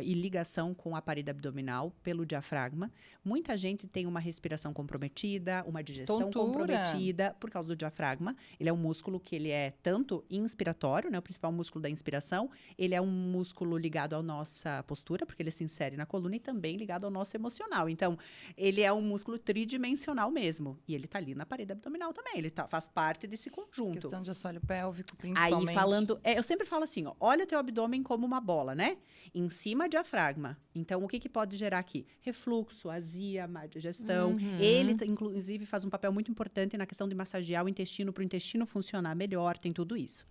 e ligação com a parede abdominal pelo diafragma. Muita gente tem uma respiração comprometida, uma digestão Tontura. comprometida por causa do diafragma. Ele é um músculo que ele é tanto inspiratório, né, o principal músculo da inspiração. Ele é um músculo ligado à nossa postura, porque ele se insere na coluna, e também ligado ao nosso emocional. Então, ele é um músculo tridimensional mesmo. E ele tá ali na parede abdominal também. Ele faz parte desse conjunto. Questão de assoalho pélvico, principalmente. Aí, falando... eu sempre falo assim, ó, olha teu abdômen como uma bola, né? Em cima, diafragma. Então, o que pode gerar aqui? Refluxo, azia, má digestão. Uhum. Ele, inclusive, faz um papel muito importante na questão de massagear o intestino, para o intestino funcionar melhor, tem tudo isso.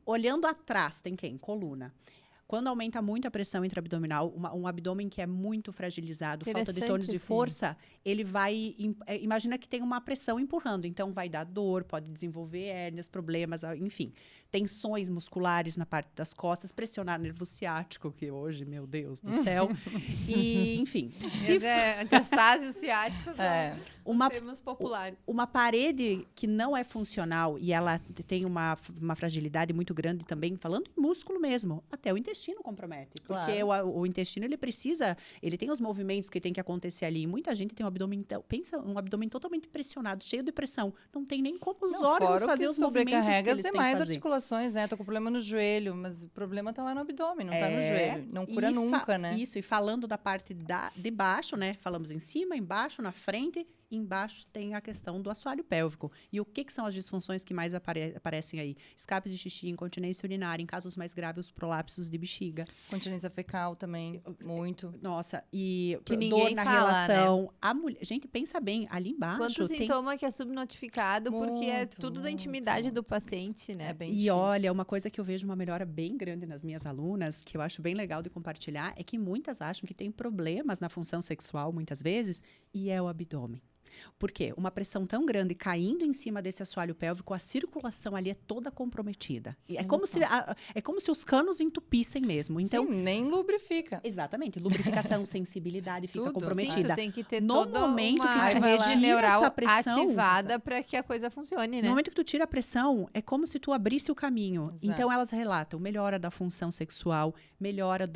Olhando atrás, tem quem? Coluna. Quando aumenta muito a pressão intraabdominal, um abdômen que é muito fragilizado, falta de tônus e Interessante, força, ele vai... imagina que tem uma pressão empurrando. Então, vai dar dor, pode desenvolver hérnias, problemas, enfim. Tensões musculares na parte das costas, pressionar nervo ciático, que hoje, meu Deus do céu. E, enfim. É, diastase, o ciático, Uma- termos populares. Uma parede que não é funcional e ela tem uma fragilidade muito grande também, falando em músculo mesmo, até o intestino compromete. Porque Claro. o intestino, ele tem os movimentos que tem que acontecer ali. E muita gente tem um abdômen, pensa, um abdômen totalmente pressionado, cheio de pressão. Não tem nem como os órgãos fazer os movimentos que sobrecarrega as eles têm que demais fazer. articulações, né? Tô com problema no joelho, mas o problema tá lá no abdômen, não tá no joelho. Não cura E nunca, né? Isso, e falando da parte de baixo, né? Falamos em cima, embaixo, na frente. Embaixo tem a questão do assoalho pélvico. E o que são as disfunções que mais aparecem aí? Escapes de xixi, incontinência urinária, em casos mais graves, os prolapsos de bexiga. Continência fecal também, muito. Nossa, e Que dor ninguém na fala, relação. A mulher, gente, pensa bem, ali embaixo Quanto tem... sintoma que é subnotificado, porque é Muito, tudo da muito, intimidade do muito. paciente, né? É bem E difícil. olha, uma coisa que eu vejo uma melhora bem grande nas minhas alunas, que eu acho bem legal de compartilhar, é que muitas acham que tem problemas na função sexual, muitas vezes, e é o abdômen. Por quê? Uma pressão tão grande caindo em cima desse assoalho pélvico, a circulação ali é toda comprometida. E é como se os canos entupissem mesmo. Então, Sim, nem lubrifica. exatamente, lubrificação, sensibilidade fica Tudo. Sim, comprometida. tu tem que ter No toda momento uma que tu rede retira neural essa pressão, ativada para que a coisa funcione, No né? momento que tu tira a pressão, é como se tu abrisse o caminho. Exato. Então, elas relatam melhora da função sexual, melhora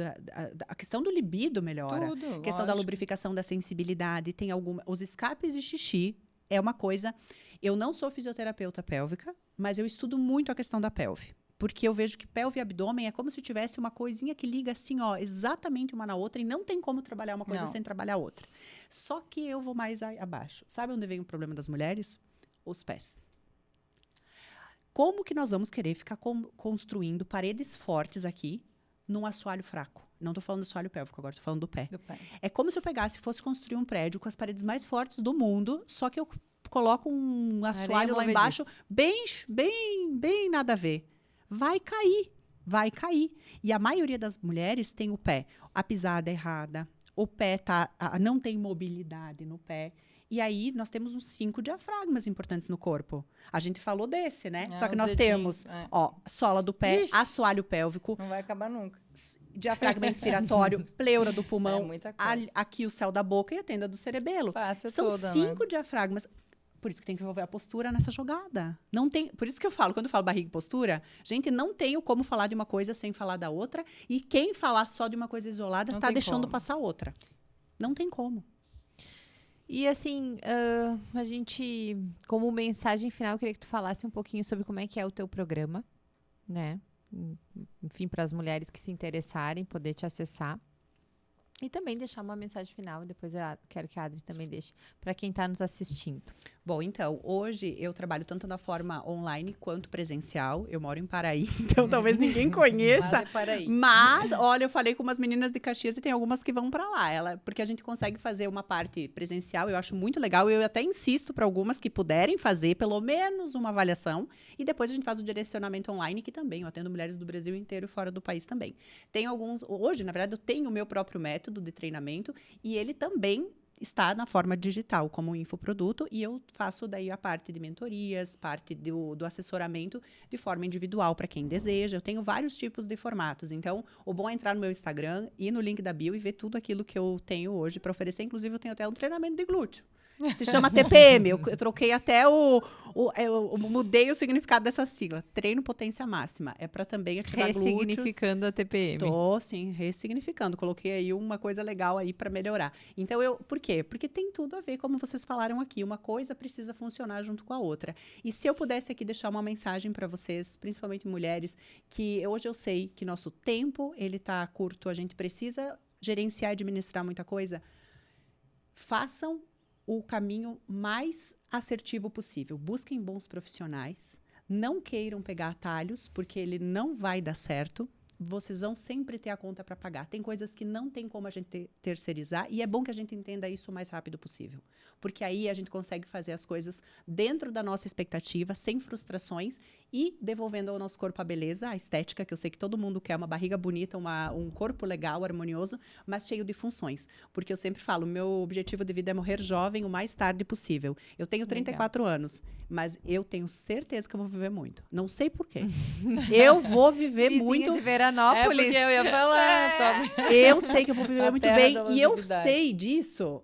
a questão do libido melhora. Tudo, Questão da lógico. lubrificação da sensibilidade, tem os escapes de xixi é uma coisa. Eu não sou fisioterapeuta pélvica, mas eu estudo muito a questão da pelve. Porque eu vejo que pelve e abdômen é como se tivesse uma coisinha que liga assim, ó, exatamente uma na outra, e não tem como trabalhar uma coisa sem trabalhar a outra. Só que eu vou mais abaixo. Sabe onde vem o problema das mulheres? Os pés. Como que nós vamos querer ficar construindo paredes fortes aqui num assoalho fraco? Não tô falando do assoalho pélvico, agora tô falando do pé. É como se eu pegasse e fosse construir um prédio com as paredes mais fortes do mundo, só que eu coloco um assoalho lá embaixo, bem nada a ver. Vai cair. E a maioria das mulheres tem o pé, a pisada errada, o pé não tem mobilidade no pé. E aí, nós temos uns 5 diafragmas importantes no corpo. A gente falou desse, né? Só que nós temos, ó, sola do pé, assoalho pélvico. Não vai acabar nunca. Diafragma inspiratório, pleura do pulmão, muita coisa. aqui o céu da boca e a tenda do cerebelo. São toda, 5 diafragmas. Por isso que tem que envolver a postura nessa jogada. Não tem, por isso que eu falo, quando eu falo barriga e postura, gente, não tenho como falar de uma coisa sem falar da outra. E quem falar só de uma coisa isolada está deixando passar outra. Não tem como. E assim, a gente, como mensagem final, eu queria que tu falasse um pouquinho sobre como é que é o teu programa, né? Enfim, para as mulheres que se interessarem, poder te acessar. E também deixar uma mensagem final, depois eu quero que a Adri também deixe, para quem está nos assistindo. Bom, então, hoje eu trabalho tanto na forma online quanto presencial. Eu moro em Paraí, então talvez ninguém conheça. Mas, olha, eu falei com umas meninas de Caxias e tem algumas que vão para lá. Porque a gente consegue fazer uma parte presencial, eu acho muito legal. Eu até insisto para algumas que puderem fazer pelo menos uma avaliação. E depois a gente faz o direcionamento online, que também eu atendo mulheres do Brasil inteiro e fora do país também. Tem alguns, hoje, na verdade, eu tenho o meu próprio método de treinamento e ele também está na forma digital, como infoproduto, e eu faço daí a parte de mentorias, parte do assessoramento de forma individual para quem deseja. Eu tenho vários tipos de formatos, então o bom é entrar no meu Instagram, ir no link da bio e ver tudo aquilo que eu tenho hoje para oferecer. Inclusive, eu tenho até um treinamento de glúteo. Se chama TPM. Eu troquei até eu mudei o significado dessa sigla. Treino potência máxima. É para também ativar glúteos. Ressignificando a TPM. Tô, sim, ressignificando. Coloquei aí uma coisa legal aí para melhorar. Então, por quê? Porque tem tudo a ver, como vocês falaram aqui. Uma coisa precisa funcionar junto com a outra. E se eu pudesse aqui deixar uma mensagem para vocês, principalmente mulheres, que hoje eu sei que nosso tempo, ele tá curto, a gente precisa gerenciar e administrar muita coisa. Façam o caminho mais assertivo possível. Busquem bons profissionais. Não queiram pegar atalhos, porque ele não vai dar certo. Vocês vão sempre ter a conta para pagar. Tem coisas que não tem como a gente terceirizar e é bom que a gente entenda isso o mais rápido possível. Porque aí a gente consegue fazer as coisas dentro da nossa expectativa, sem frustrações e devolvendo ao nosso corpo a beleza, a estética, que eu sei que todo mundo quer, uma barriga bonita, um corpo legal, harmonioso, mas cheio de funções. Porque eu sempre falo, meu objetivo de vida é morrer jovem o mais tarde possível. Eu tenho 34 anos, mas eu tenho certeza que eu vou viver muito. Não sei por quê. Eu vou viver muito. De Veranópolis. É porque eu ia falar. Eu sei que eu vou viver muito bem. E eu sei disso.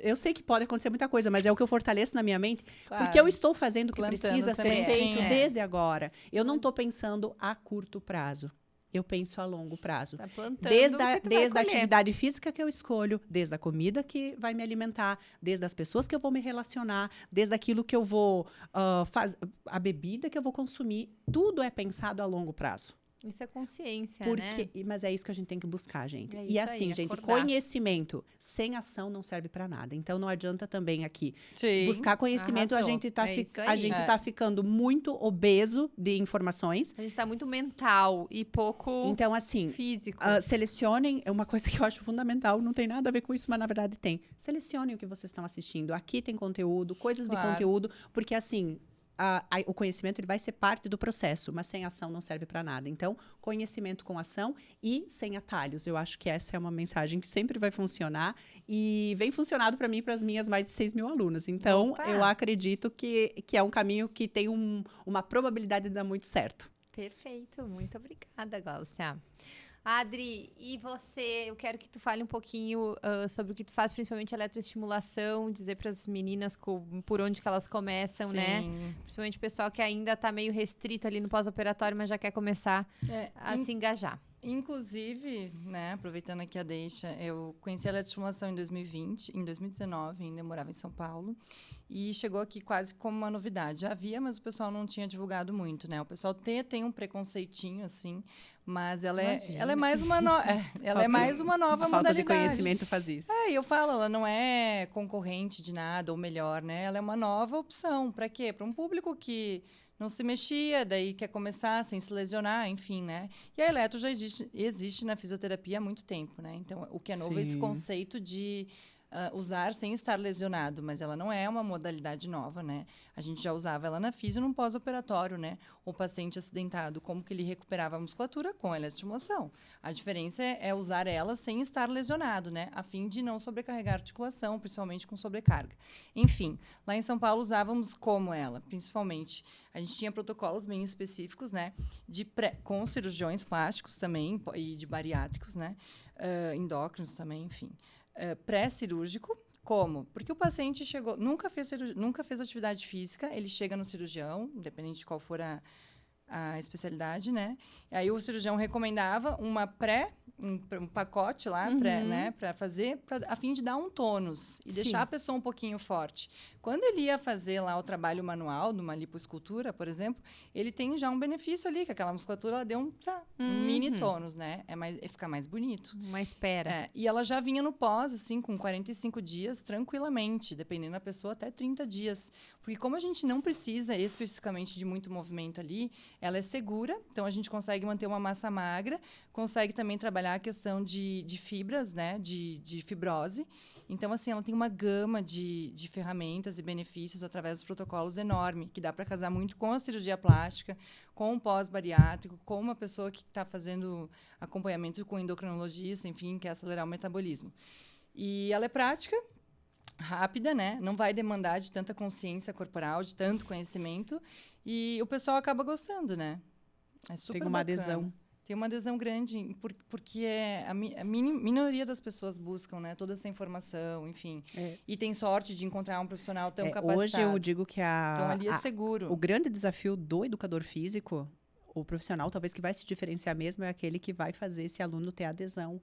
Eu sei que pode acontecer muita coisa, mas é o que eu fortaleço na minha mente, porque eu estou fazendo o que precisa ser feito desde agora. Eu não estou pensando a curto prazo. Eu penso a longo prazo. Tá plantando desde a atividade física que eu escolho, desde a comida que vai me alimentar, desde as pessoas que eu vou me relacionar, desde aquilo que eu vou fazer, a bebida que eu vou consumir. Tudo é pensado a longo prazo. Isso é consciência, né? Mas é isso que a gente tem que buscar, gente. E assim, gente, conhecimento sem ação não serve para nada. Então, não adianta também aqui buscar conhecimento. Arrasou. A gente tá ficando muito obeso de informações. A gente tá muito mental e pouco então, assim, físico. Selecionem, é uma coisa que eu acho fundamental, não tem nada a ver com isso, mas na verdade tem. Selecionem o que vocês estão assistindo. Aqui tem conteúdo, coisas de conteúdo, porque assim... o conhecimento ele vai ser parte do processo, mas sem ação não serve para nada. Então, conhecimento com ação e sem atalhos. Eu acho que essa é uma mensagem que sempre vai funcionar e vem funcionado para mim e para as minhas mais de 6 mil alunas. Então, eu acredito que é um caminho que tem uma probabilidade de dar muito certo. Perfeito. Muito obrigada, Gláucia. Adri, e você, eu quero que tu fale um pouquinho sobre o que tu faz, principalmente eletroestimulação, dizer para as meninas por onde que elas começam, né? Principalmente o pessoal que ainda está meio restrito ali no pós-operatório, mas já quer começar a se engajar. Inclusive, né, aproveitando aqui a deixa, eu conheci a eletroestimulação em 2020, em 2019, ainda morava em São Paulo, e chegou aqui quase como uma novidade. Já havia, mas o pessoal não tinha divulgado muito, né? O pessoal tem um preconceitinho, assim, mas ela é mais uma, ela é mais uma nova a falta modalidade. de conhecimento faz isso. E eu falo, ela não é concorrente de nada, ou melhor, né? Ela é uma nova opção. Para quê? Para um público que não se mexia, daí quer começar sem se lesionar, enfim, né? E a eletro já existe na fisioterapia há muito tempo, né? Então, o que é novo é esse conceito de usar sem estar lesionado, mas ela não é uma modalidade nova, né? A gente já usava ela na fisio num pós-operatório, né? O paciente acidentado, como que ele recuperava a musculatura com a eletroestimulação. A diferença é usar ela sem estar lesionado, né? A fim de não sobrecarregar a articulação, principalmente com sobrecarga. Enfim, lá em São Paulo usávamos como ela, principalmente. A gente tinha protocolos bem específicos, né? Com cirurgiões plásticos também, e de bariátricos, né? Endócrinos também, enfim. Pré-cirúrgico, como? Porque o paciente nunca fez atividade física, ele chega no cirurgião, independente de qual for a especialidade, né? E aí o cirurgião recomendava um pacote lá, né, para fazer, a fim de dar um tônus e deixar a pessoa um pouquinho forte. Quando ele ia fazer lá o trabalho manual, numa lipoescultura, por exemplo, ele tem já um benefício ali, que aquela musculatura ela deu um mini tônus, né? Fica mais bonito. Uma espera. E ela já vinha no pós, assim, com 45 dias, tranquilamente, dependendo da pessoa, até 30 dias. Porque como a gente não precisa especificamente de muito movimento ali, ela é segura, então a gente consegue manter uma massa magra, consegue também trabalhar a questão de fibras, né, de fibrose. Então, assim, ela tem uma gama de ferramentas e benefícios através dos protocolos enorme, que dá para casar muito com a cirurgia plástica, com o pós-bariátrico, com uma pessoa que está fazendo acompanhamento com endocrinologista, enfim, quer acelerar o metabolismo. E ela é prática, rápida, né? Não vai demandar de tanta consciência corporal, de tanto conhecimento, e o pessoal acaba gostando, né? É super Tem uma bacana. adesão. Tem uma adesão grande, porque a minoria das pessoas buscam, né, toda essa informação, enfim. E tem sorte de encontrar um profissional tão capacitado. Hoje eu digo que então, ali é seguro. O grande desafio do educador físico, o profissional, talvez que vai se diferenciar mesmo, é aquele que vai fazer esse aluno ter adesão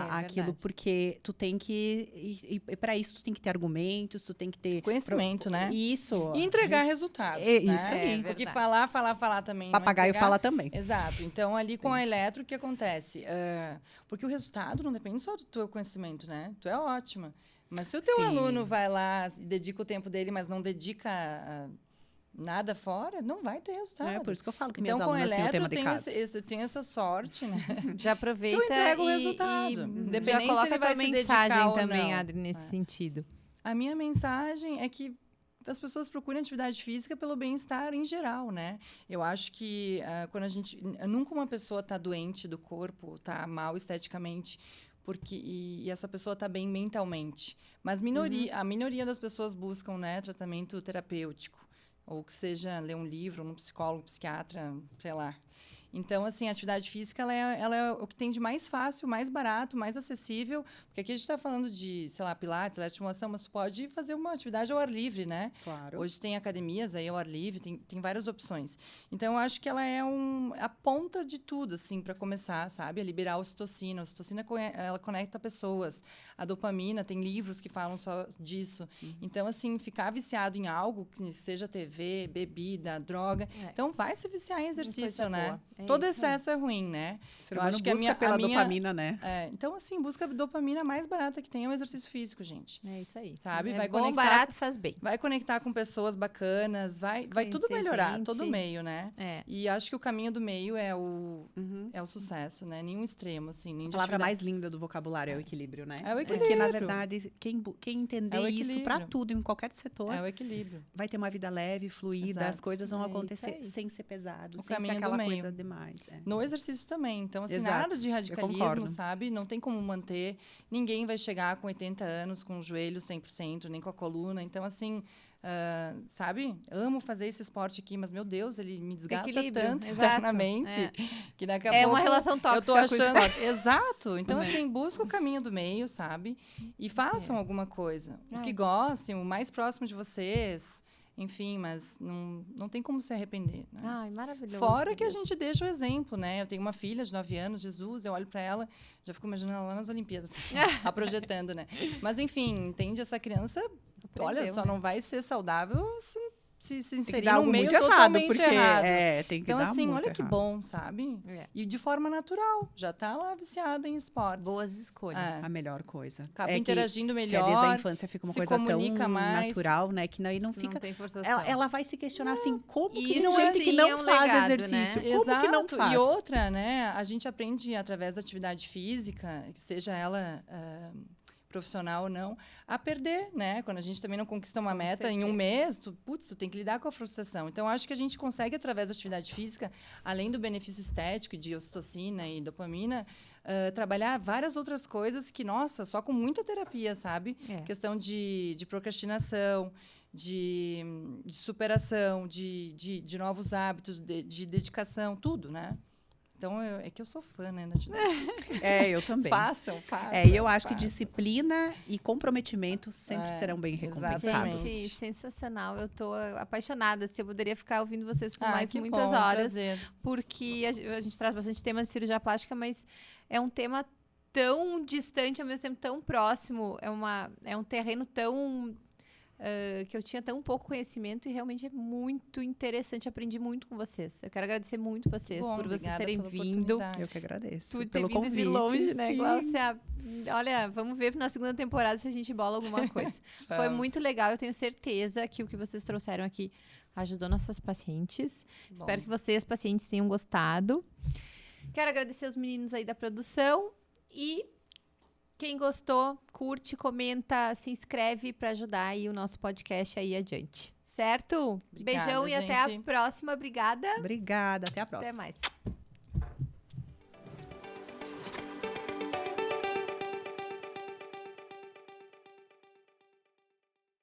àquilo, verdade. Porque tu tem que... E para isso, tu tem que ter argumentos, tu tem que ter... Conhecimento, né? Isso. E entregar resultados. Isso né? aí. Porque falar também. Papagaio fala também. Exato. Então, ali com a eletro, o que acontece? Porque o resultado não depende só do teu conhecimento, né? Tu é ótima. Mas se o teu aluno vai lá e dedica o tempo dele, mas não dedica nada fora, não vai ter resultado. É por isso que eu falo que então, minhas alunas têm o tema de casa. Eu tenho essa sorte, né? Já aproveita eu entrego o e resultado. já Independente coloca se ele a tua vai se dedicar mensagem ou também, não. Adri, nesse sentido. A minha mensagem é que as pessoas procurem atividade física pelo bem-estar em geral, né? Eu acho que quando nunca uma pessoa está doente do corpo, está mal esteticamente, e essa pessoa está bem mentalmente. Mas a minoria das pessoas buscam, né, tratamento terapêutico. Ou que seja, ler um livro, um psicólogo, psiquiatra, sei lá. Então, assim, a atividade física, ela é o que tem de mais fácil, mais barato, mais acessível. Porque aqui a gente está falando de, sei lá, pilates, estimulação, mas tu pode fazer uma atividade ao ar livre, né? Claro. Hoje tem academias aí ao ar livre, tem várias opções. Então, eu acho que ela é a ponta de tudo, assim, para começar, sabe? A liberar a ocitocina. A ocitocina, ela conecta pessoas. A dopamina, tem livros que falam só disso. Então, assim, ficar viciado em algo, que seja TV, bebida, droga. Então, vai se viciar em exercício, né? Todo excesso é ruim, né? Eu acho que busca pela dopamina, né? Então, assim, busca a dopamina mais barata que tem é o exercício físico, gente. É isso aí. Sabe? Vai bom, barato, faz bem. Vai conectar com pessoas bacanas, vai tudo melhorar, todo meio, né? E acho que o caminho do meio é o sucesso, né? Nenhum extremo, assim. Nem a palavra mais linda do vocabulário é o equilíbrio, né? É o equilíbrio. Porque, na verdade, quem entender isso para tudo, em qualquer setor, é o equilíbrio. Vai ter uma vida leve, fluida, Exato. as coisas vão acontecer sem ser pesado, sem ser aquela coisa demais. No exercício também. Então, assim, Exato. nada de radicalismo, sabe? Não tem como manter. Ninguém vai chegar com 80 anos com o joelho 100%, nem com a coluna. Então, assim, sabe? Amo fazer esse esporte aqui, mas, meu Deus, ele me desgasta tanto internamente que daqui a pouco... É uma relação tóxica eu tô achando... com o esporte. Exato. Então, assim, busca o caminho do meio, sabe? E façam alguma coisa. O que gostem, o mais próximo de vocês... Enfim, mas não tem como se arrepender, né? Ai, maravilhoso. Fora que a gente deixa o exemplo, né? Eu tenho uma filha de 9 anos, Jesus, eu olho para ela, já fico imaginando ela lá nas Olimpíadas, a projetando, né? Mas, enfim, entende? Essa criança, olha, só não vai ser saudável se inserir num meio totalmente errado. Tem que então, dar assim, muito olha que errado. bom, sabe? E de forma natural. Já tá lá viciada em esportes. Boas escolhas. A melhor coisa. Acaba interagindo melhor. Se é desde a infância fica uma se coisa tão comunica mais. natural, né? Que aí não fica... Não tem forçação. Ela vai se questionar assim, como que Isso gente sim que não é um faz legado, exercício? né? Como Exato. que não faz? E outra, né? A gente aprende através da atividade física, que seja ela profissional ou não, a perder, né? Quando a gente também não conquista uma meta em um mês, tu tem que lidar com a frustração. Então, acho que a gente consegue, através da atividade física, além do benefício estético de ocitocina e dopamina, trabalhar várias outras coisas que, nossa, só com muita terapia, sabe? Questão de procrastinação, de superação, de novos hábitos, de dedicação, tudo, né? Então, é que eu sou fã, né? Eu também. Façam. E eu acho que disciplina e comprometimento sempre serão bem recompensados. Gente, sensacional. Eu tô apaixonada. Eu poderia ficar ouvindo vocês por muitas bom, horas. Prazer. Porque a gente traz bastante tema de cirurgia plástica, mas é um tema tão distante, ao mesmo tempo tão próximo. É um terreno tão... que eu tinha tão pouco conhecimento e realmente é muito interessante. Aprendi muito com vocês. Eu quero agradecer muito vocês por vocês terem vindo. Eu que agradeço. Tu pelo ter vindo convite, de longe, né, sim. Glaucia? Olha, vamos ver na segunda temporada se a gente bola alguma coisa. Foi muito legal. Eu tenho certeza que o que vocês trouxeram aqui ajudou nossas pacientes. Espero que vocês, pacientes, tenham gostado. Quero agradecer os meninos aí da produção e... quem gostou, curte, comenta, se inscreve para ajudar aí o nosso podcast aí adiante. Certo? Obrigada, Beijão e gente. até a próxima. Obrigada. Obrigada, até a próxima. Até mais.